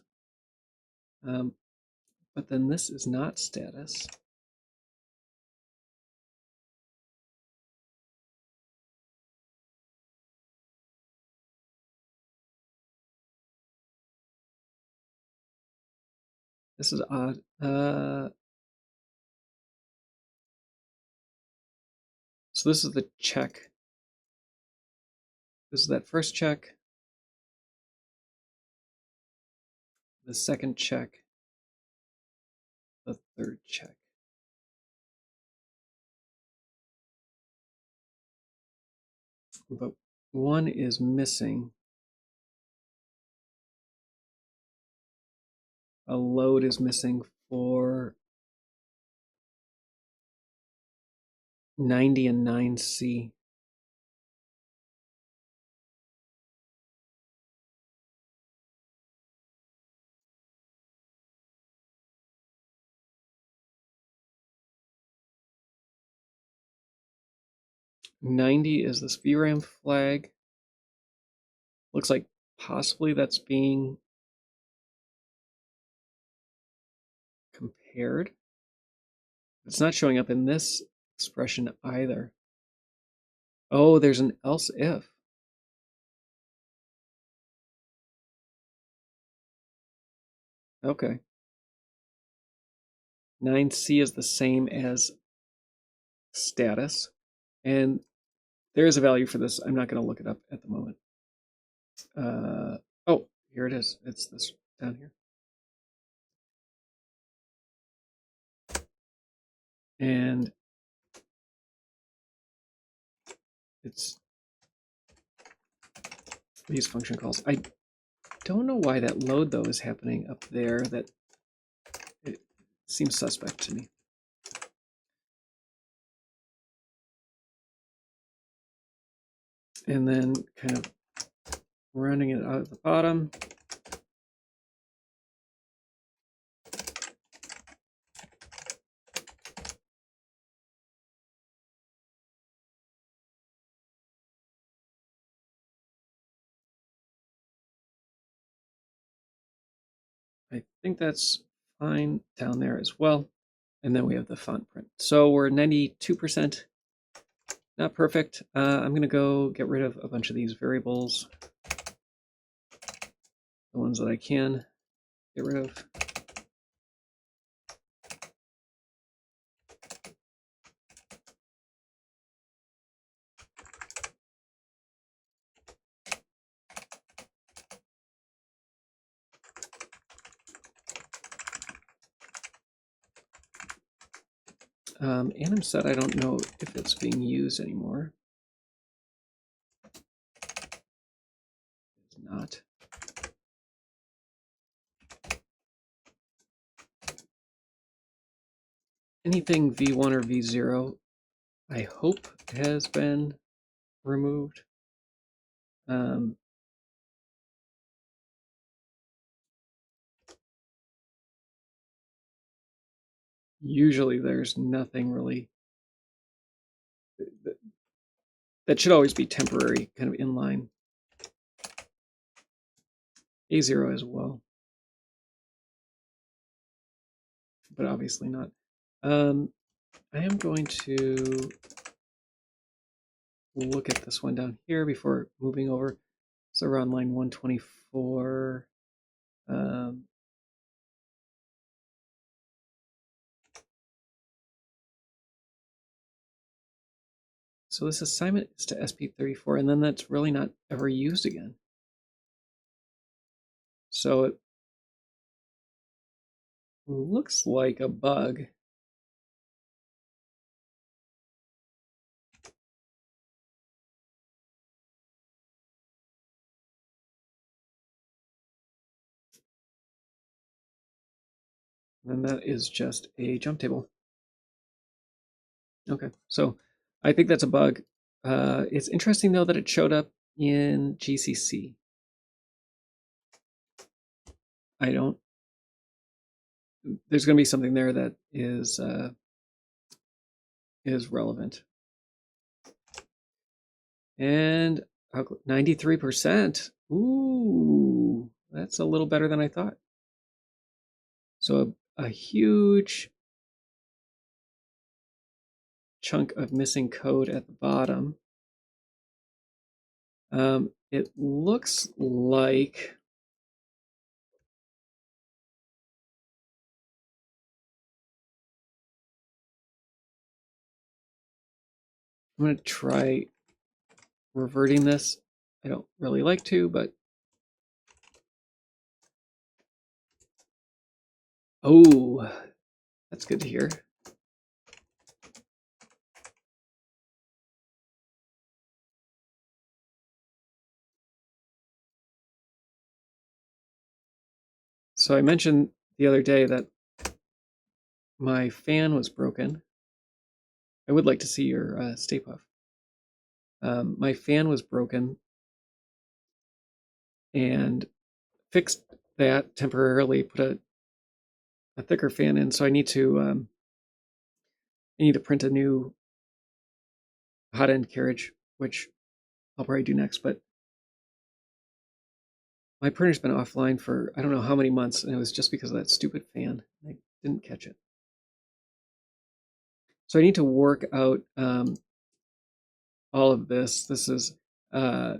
But then this is not status. This is odd. So this is the check. This is that first check. The second check. The third check. But 1 is missing. A load is missing for 90 and 9C. '90 is this VRAM flag. Looks like possibly that's being paired. It's not showing up in this expression either. Oh, there's an else if. Okay. 9C is the same as status. And there is a value for this. I'm not going to look it up at the moment. Oh, here it is. It's this down here. And it's these function calls. I don't know why that load, though, is happening up there. That it seems suspect to me. And then kind of running it out at the bottom. I think that's fine down there as well. And then we have the font print. So we're 92%. Not perfect. I'm going to go get rid of a bunch of these variables. The ones that I can get rid of. Anim said I don't know if it's being used anymore. It's not. Anything V1 or V0, I hope has been removed. Usually there's nothing really. That should always be temporary, kind of inline. A0 as well. But obviously not. I am going to look at this one down here before moving over. So we're on line 124. So this assignment is to SP34, and then that's really not ever used again. So it looks like a bug. And that is just a jump table. Okay, so I think that's a bug. It's interesting, though, that it showed up in GCC. There's going to be something there that is relevant. And 93%. Ooh, that's a little better than I thought. So a huge chunk of missing code at the bottom. It looks like I'm going to try reverting this. I don't really like to, but oh, that's good to hear. So I mentioned the other day that my fan was broken. I would like to see your Stay Puff. My fan was broken and fixed that temporarily, put a thicker fan in. So I need to print a new hot end carriage, which I'll probably do next. But my printer's been offline for I don't know how many months, and it was just because of that stupid fan. I didn't catch it. So I need to work out all of this. This is, I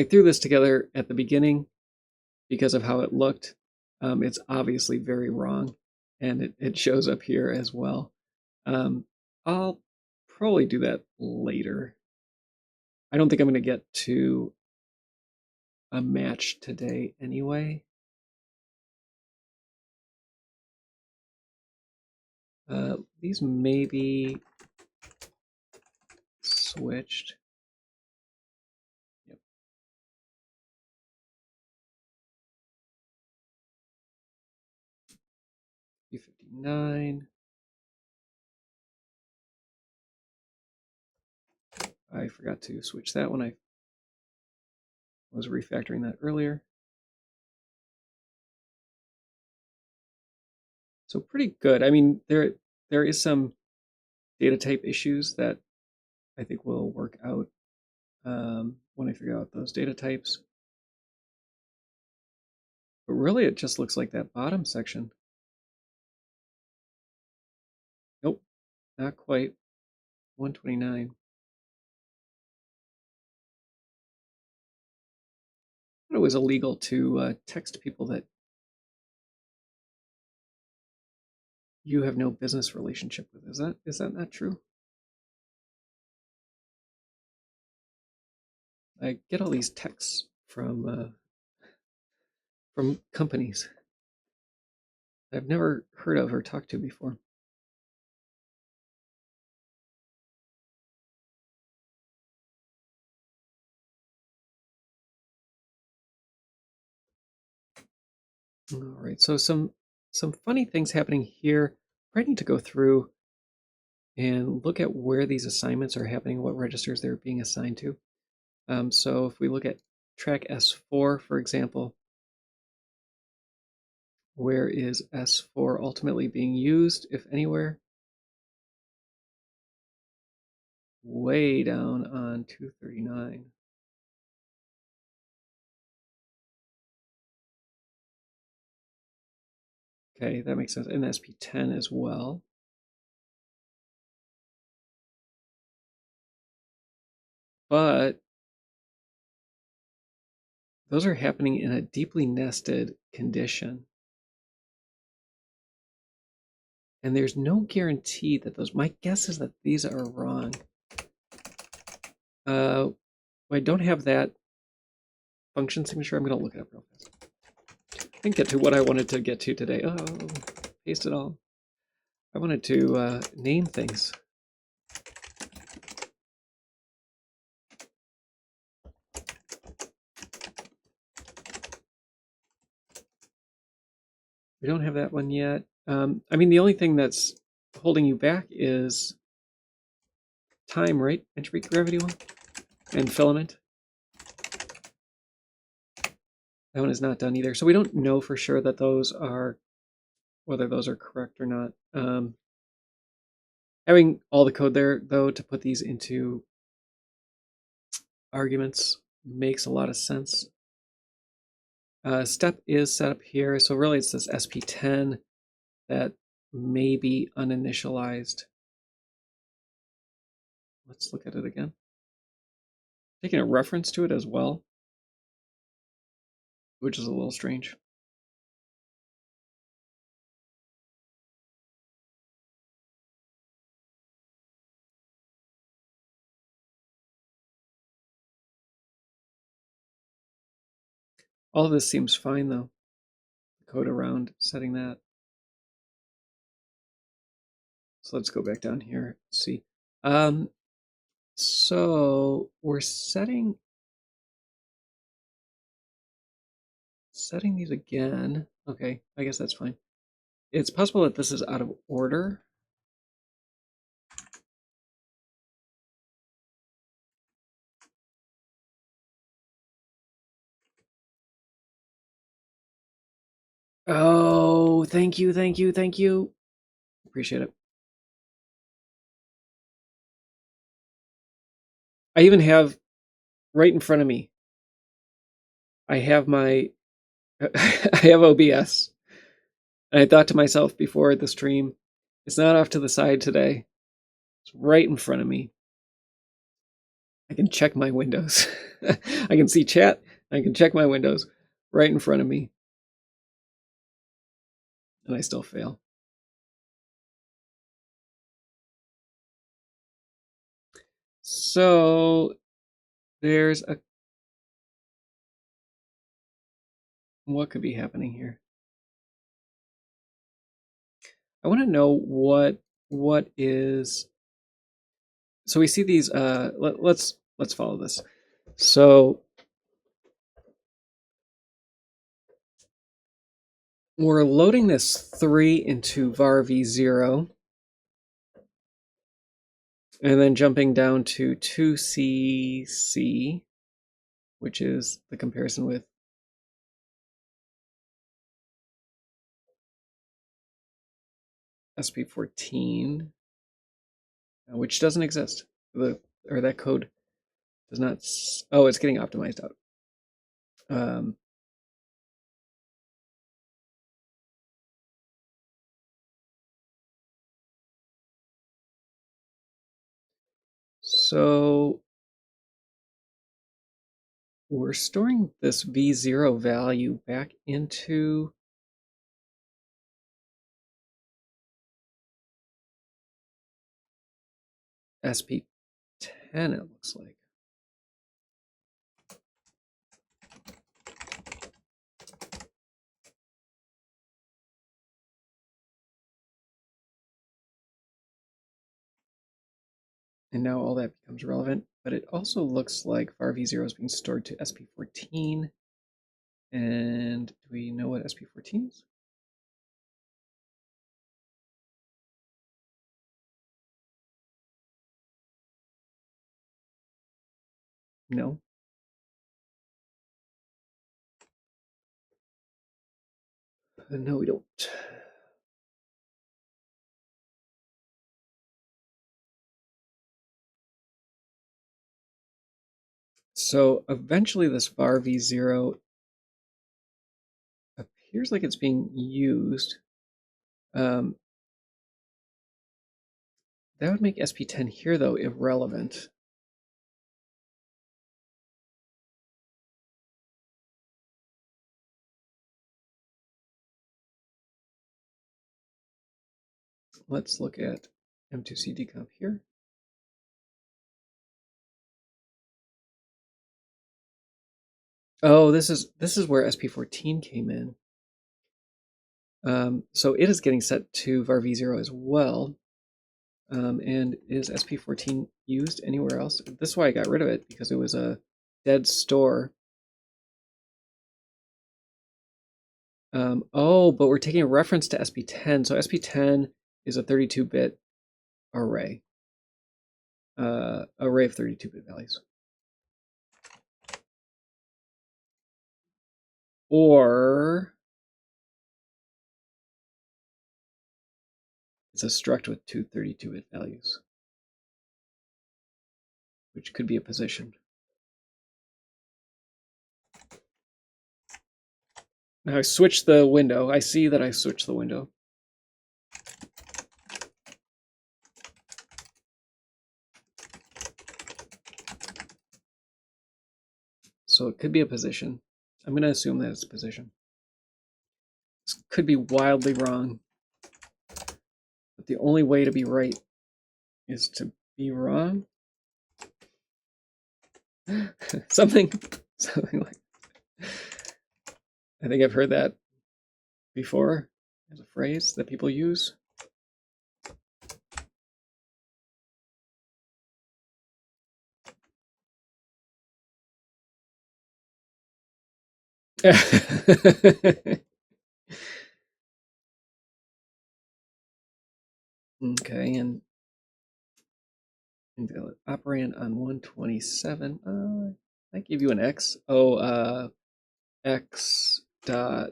threw this together at the beginning because of how it looked. It's obviously very wrong, and it shows up here as well. I'll probably do that later. I don't think I'm going to get to a match today anyway. These may be switched. Yep. B59. I forgot to switch that when I was refactoring that earlier. So pretty good. I mean, there is some data type issues that I think will work out when I figure out those data types. But really, it just looks like that bottom section. Nope, not quite. 129. It was illegal to text people that you have no business relationship with. Is that not true? I get all these texts from companies I've never heard of or talked to before. All right, so some funny things happening here. I need to go through and look at where these assignments are happening, what registers they're being assigned to. So if we look at track S4, for example, where is S4 ultimately being used, if anywhere? Way down on 239. Okay, that makes sense. And SP10 as well. But those are happening in a deeply nested condition. And there's no guarantee that those, my guess is that these are wrong. I don't have that function signature. I'm going to look it up real fast. I didn't get to what I wanted to get to today. Oh, paste it all. I wanted to name things. We don't have that one yet. I mean, the only thing that's holding you back is time, right? Entropy gravity one and filament. That one is not done either. So we don't know for sure that those are, whether those are correct or not. Having all the code there, though, to put these into arguments makes a lot of sense. Step is set up here. So really it's this SP10 that may be uninitialized. Let's look at it again. Taking a reference to it as well, which is a little strange. All of this seems fine, though. The code around setting that. So let's go back down here. Let's see. So we're setting these again. Okay, I guess that's fine. It's possible that this is out of order. Oh, thank you, thank you, thank you. Appreciate it. I even have right in front of me, I have my I have OBS. And I thought to myself before the stream, It's not off to the side today. It's right in front of me. I can check my windows. I can see chat. I can check my windows right in front of me. And I still fail. So there's a... What could be happening here? I want to know what is... So we see these... let's follow this. So we're loading this 3 into var v0, and then jumping down to 2cc, which is the comparison with SP14, which doesn't exist. Or that code does not... Oh, it's getting optimized out. So we're storing this v0 value back into SP10, it looks like. And now all that becomes relevant, but it also looks like var v0 is being stored to SP14. And do we know what SP14 is? No. No, we don't. So eventually this var v0 appears like it's being used. That would make SP10 here, though, irrelevant. Let's look at M2C decomp here. Oh, this is where SP14 came in. So it is getting set to var v0 as well. And is SP14 used anywhere else? This is why I got rid of it, because it was a dead store. Oh, but we're taking a reference to SP10. So SP10 is a 32-bit array. Array of 32-bit values. Or it's a struct with two 32-bit values, which could be a position. Now I switched the window. I see that I switched the window. So it could be a position. I'm going to assume that it's a position. This could be wildly wrong. But the only way to be right is to be wrong. something like... I think I've heard that before as a phrase that people use. Okay, and invalid operand on 127. I give you an X. Oh, X dot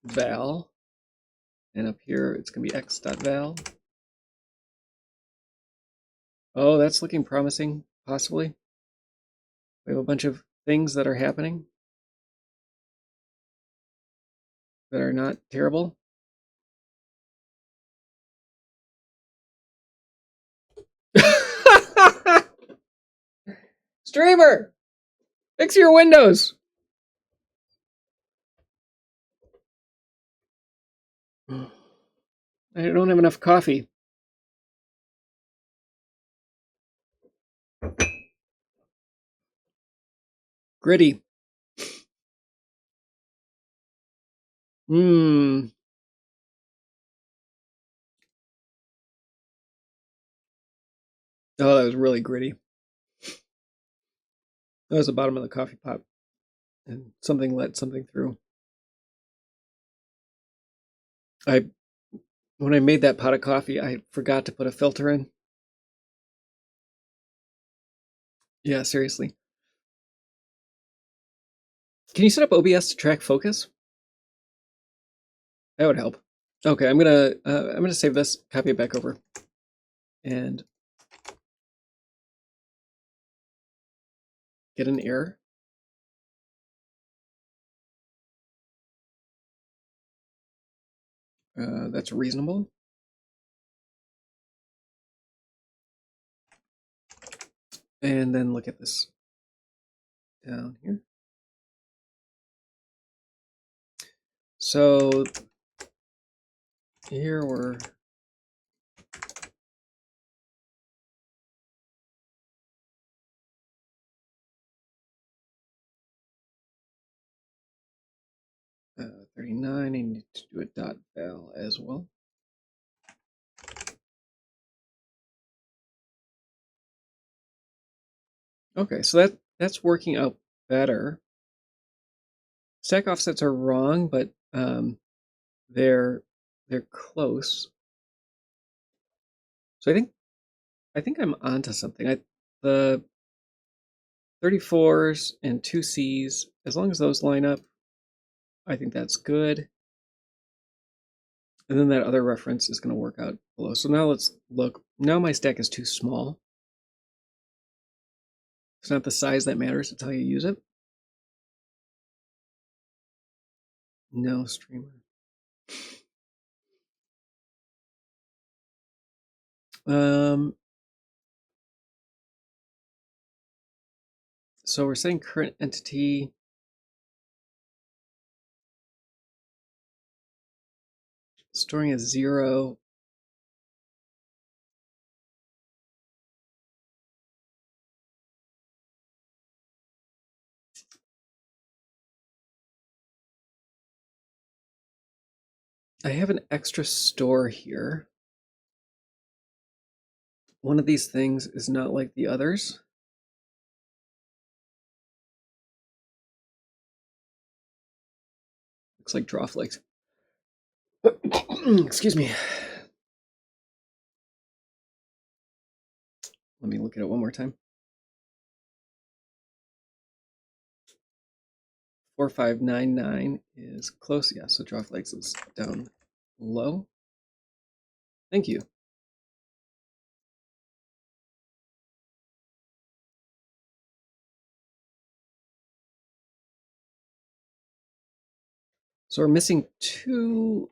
val, and up here it's gonna be X dot val. Oh, that's looking promising, possibly. We have a bunch of things that are happening that are not terrible. Streamer, fix your windows. I don't have enough coffee. Gritty. Mmm. Oh, that was really gritty. That was the bottom of the coffee pot. And something let something through. When I made that pot of coffee, I forgot to put a filter in. Yeah, seriously. Can you set up OBS to track focus? That would help. Okay, I'm gonna save this, copy it back over, and get an error. That's reasonable. And then look at this down here. So here we're uh, 39. I need to do a dot val as well. Okay, so that's working out better. Stack offsets are wrong, but they're close. So I think I'm onto something. The 34s and 2Cs, as long as those line up, I think that's good. And then that other reference is going to work out below. So now let's look. Now my stack is too small. It's not the size that matters, it's how you use it. No streamer. So we're saying current entity. Storing as 0. I have an extra store here. One of these things is not like the others. Looks like draw flakes. Excuse me. Let me look at it one more time. 4599 is close. Yeah, so draw flakes is down low. Thank you. So we're missing 2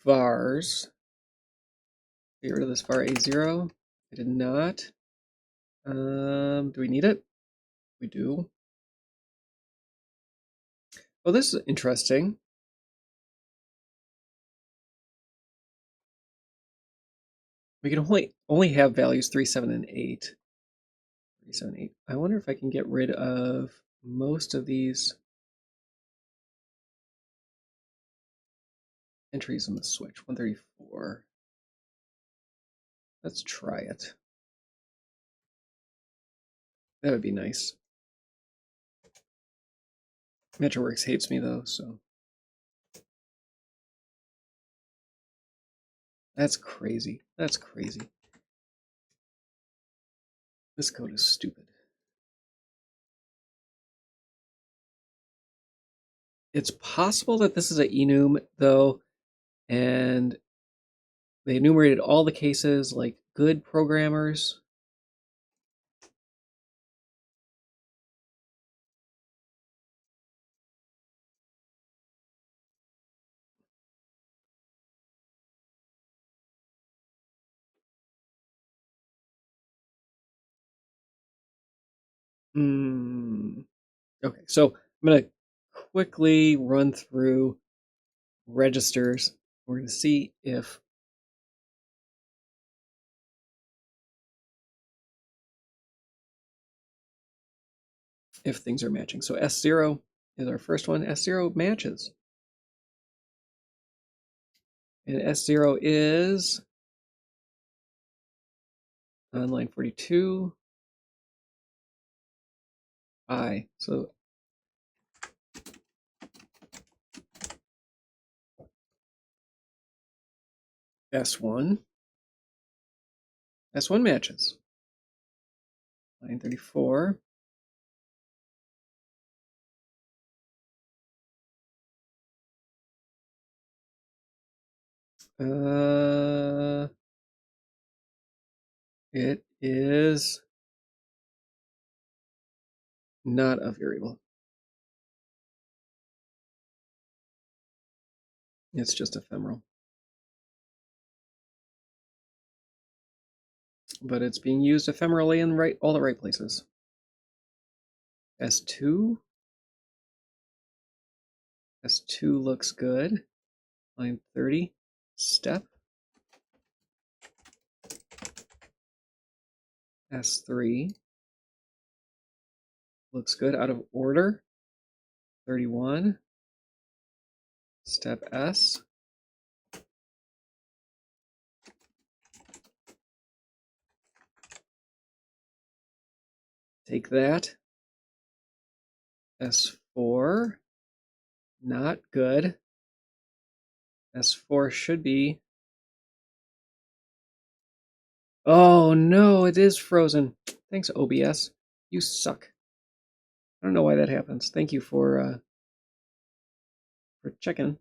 vars. Get rid of this var A0. I did not. Do we need it? We do. Oh, this is interesting. We can only have values 3, 7, and 8. 3, 7, 8. I wonder if I can get rid of most of these entries on the switch. 134. Let's try it. That would be nice. Metroworks hates me though, so. That's crazy. That's crazy. This code is stupid. It's possible that this is an enum though, and they enumerated all the cases like good programmers. Okay, so I'm going to quickly run through registers. We're going to see if things are matching. So S0 is our first one. S0 matches. And S0 is on line 42. I. So S1. S1 matches. Line 34. It is not a variable. It's just ephemeral. But it's being used ephemerally in all the right places. S2. S2 looks good. Line 30. Step. S3 looks good. Out of order. 31. Step S. Take that. S4. Not good. S4 should be. Oh no, it is frozen. Thanks, OBS. You suck. I don't know why that happens. Thank you for checking.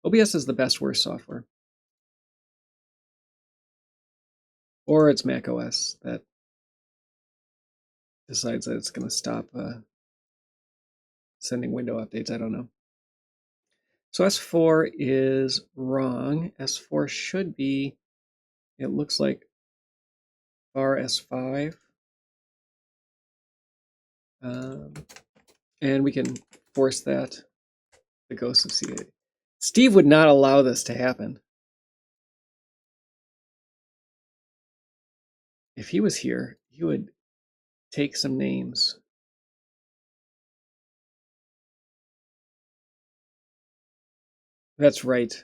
OBS is the best worst software. Or it's Mac OS that decides that it's going to stop sending window updates. I don't know. So S4 is wrong. S4 should be, it looks like bar S5. And we can force that, the ghost of C8. Steve would not allow this to happen. If he was here, he would take some names. That's right.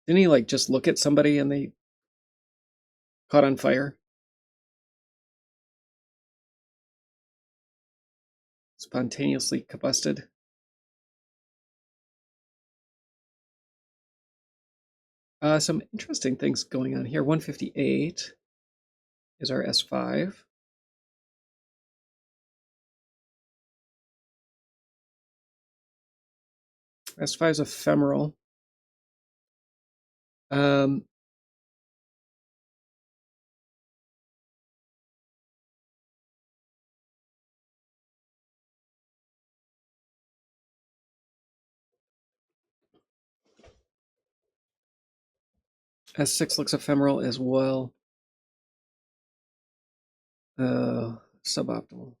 Didn't he like just look at somebody and they caught on fire? Spontaneously combusted. Some interesting things going on here. 158 is our S5. S5 is ephemeral. S6 looks ephemeral as well. Suboptimal.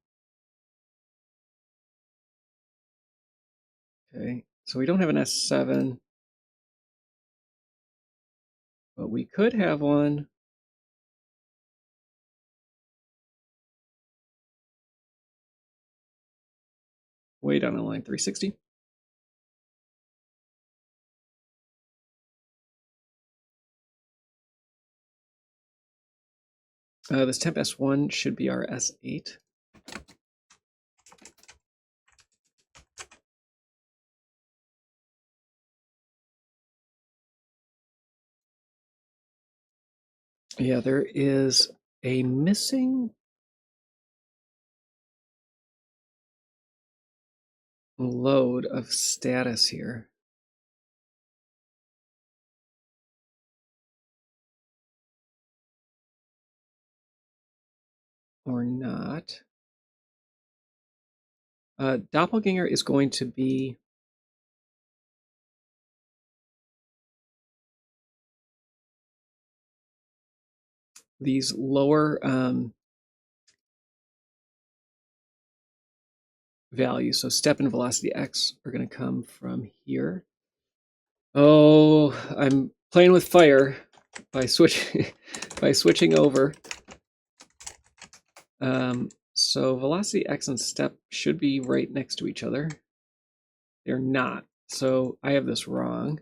Okay, so we don't have an S7, but we could have one. Way down on line 360. This temp S1 should be our S8. Yeah, there is a missing load of status here. Or not. Doppleganger is going to be these lower values, so step and velocity x, are going to come from here. Oh, I'm playing with fire by switching over. So velocity x and step should be right next to each other. They're not. So I have this wrong.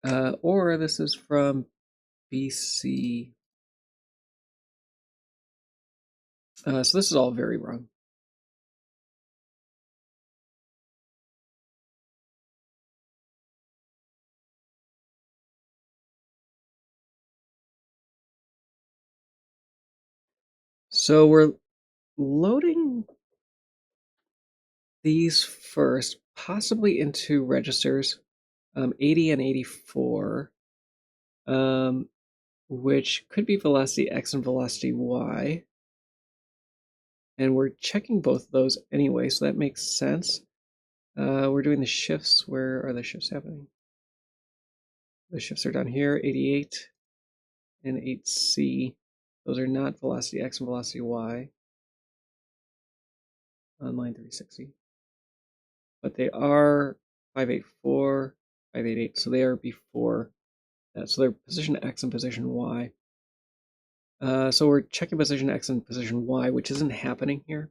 Or this is from BC. So this is all very wrong. So we're loading these first, possibly into registers 80 and 84, which could be velocity x and velocity y. And we're checking both of those anyway, so that makes sense. We're doing the shifts. Where are the shifts happening? The shifts are down here, 88 and 8c. Those are not velocity x and velocity y on line 360. But they are 584, 588, so they are before that. So they're position x and position y. So we're checking position x and position y, which isn't happening here.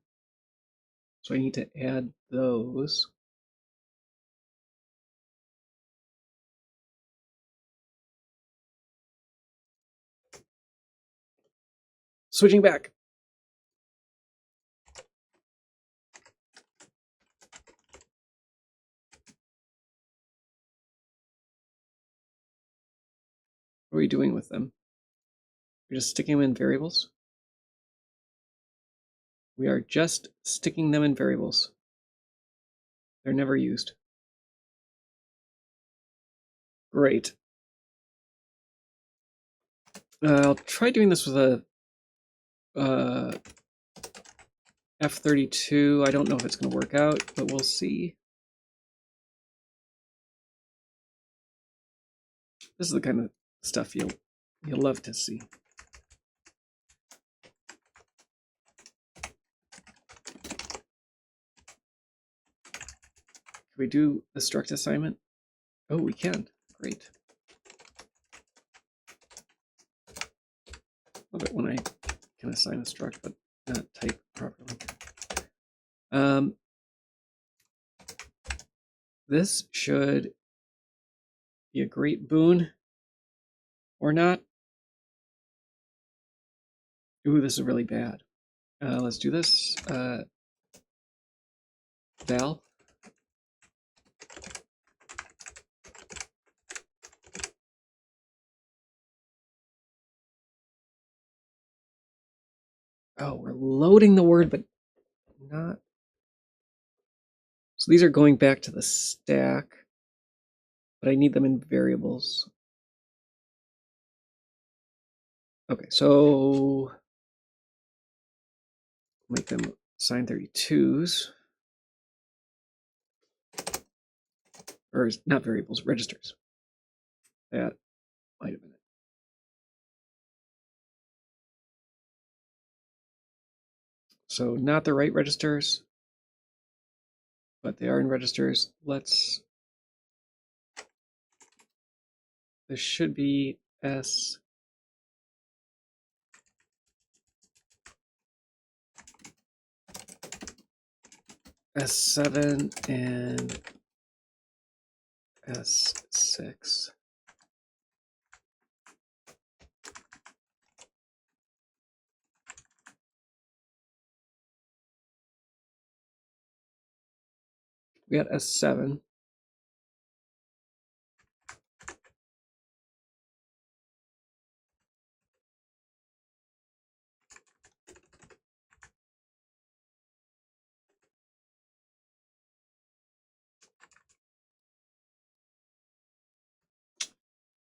So I need to add those. Switching back. What are we doing with them? We're just sticking them in variables. We are just sticking them in variables. They're never used. Great. I'll try doing this with a F32. I don't know if it's going to work out, but we'll see. This is the kind of stuff you'll love to see. Can we do the struct assignment? Oh, we can. Great. Love it when I can assign a struct but not type properly. This should be a great boon, or not. Ooh, this is really bad. Let's do this. Val. Oh, we're loading the word, but not. So these are going back to the stack, but I need them in variables. Okay, so make them sign 32s. Or not variables, registers. That might have been it. So not the right registers, but they are in registers. This should be S. S7 and S6. We got S7.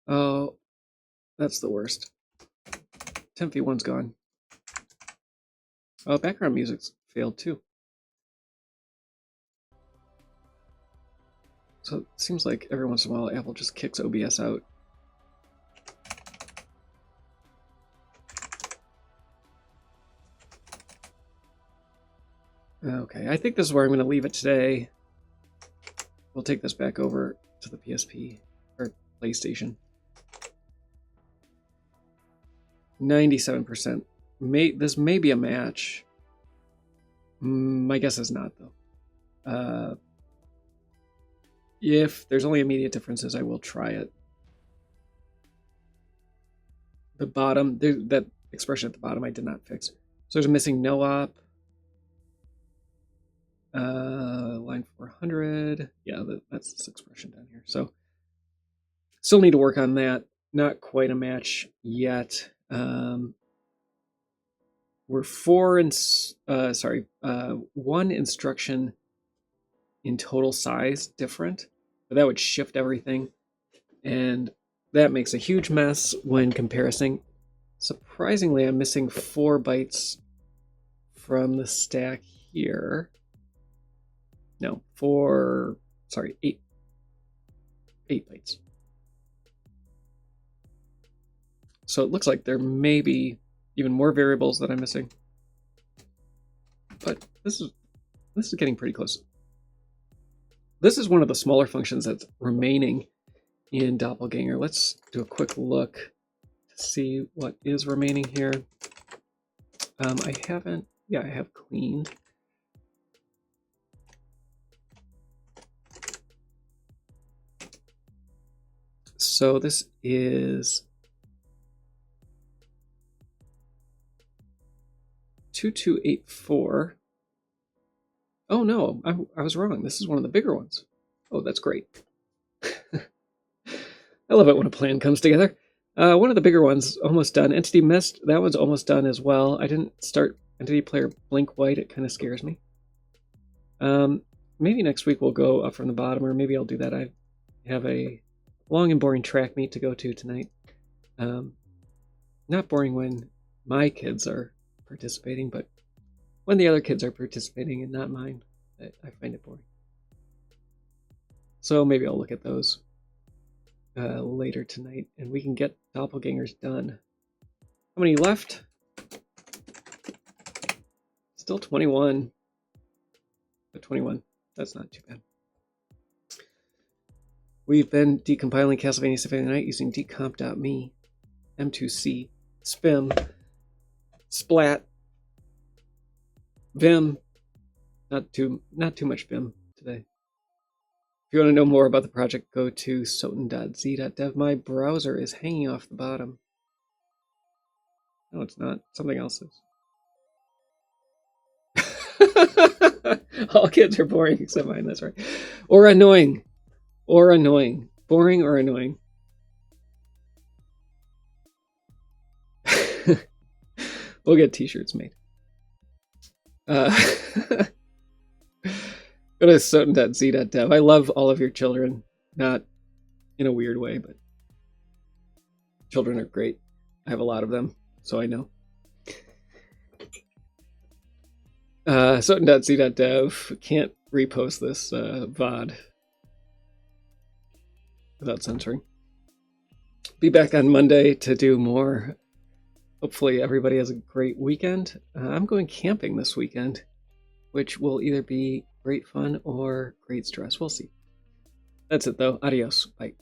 Oh, that's the worst. Temp V1's gone. Oh, background music's failed too. So So it seems like every once in a while Apple just kicks OBS out. Okay, I think this is where I'm going to leave it today. We'll take this back over to the PSP, or PlayStation. 97%. This may be a match. My guess is not, though. If there's only immediate differences, I will try it. The bottom, that expression at the bottom I did not fix. So there's a missing no-op. Line 400. Yeah, that's this expression down here. So still need to work on that. Not quite a match yet. We're one instruction in total size different, but that would shift everything, and that makes a huge mess when comparing. Surprisingly, I'm missing 4 bytes from the stack here. No, 8 bytes. So it looks like there may be even more variables that I'm missing. But this is getting pretty close. This is one of the smaller functions that's remaining in Doppleganger. Let's do a quick look to see what is remaining here. I have cleaned. So this is 2284. Oh no, I was wrong. This is one of the bigger ones. Oh, that's great. I love it when a plan comes together. One of the bigger ones, almost done. Entity Mist, that one's almost done as well. I didn't start Entity Player Blink White. It kind of scares me. Maybe next week we'll go up from the bottom, or maybe I'll do that. I have a long and boring track meet to go to tonight. Not boring when my kids are participating, but when the other kids are participating and not mine, I find it boring. So maybe I'll look at those later tonight, and we can get Doppelgangers done. How many left? Still 21. But 21, that's not too bad. We've been decompiling Castlevania Symphony of the Night using decomp.me, M2C, Spim, Splat, Vim. Not too much Vim today. If you want to know more about the project, go to soten.z.dev. My browser is hanging off the bottom. No, it's not. Something else is. All kids are boring except mine, that's right. Or annoying. Or annoying. Boring or annoying. We'll get t-shirts made. Go to soten.z.dev. I love all of your children. Not in a weird way, but children are great. I have a lot of them, so I know. Soten.z.dev. Can't repost this VOD without censoring. Be back on Monday to do more. Hopefully everybody has a great weekend. I'm going camping this weekend, which will either be great fun or great stress. We'll see. That's it though. Adios. Bye.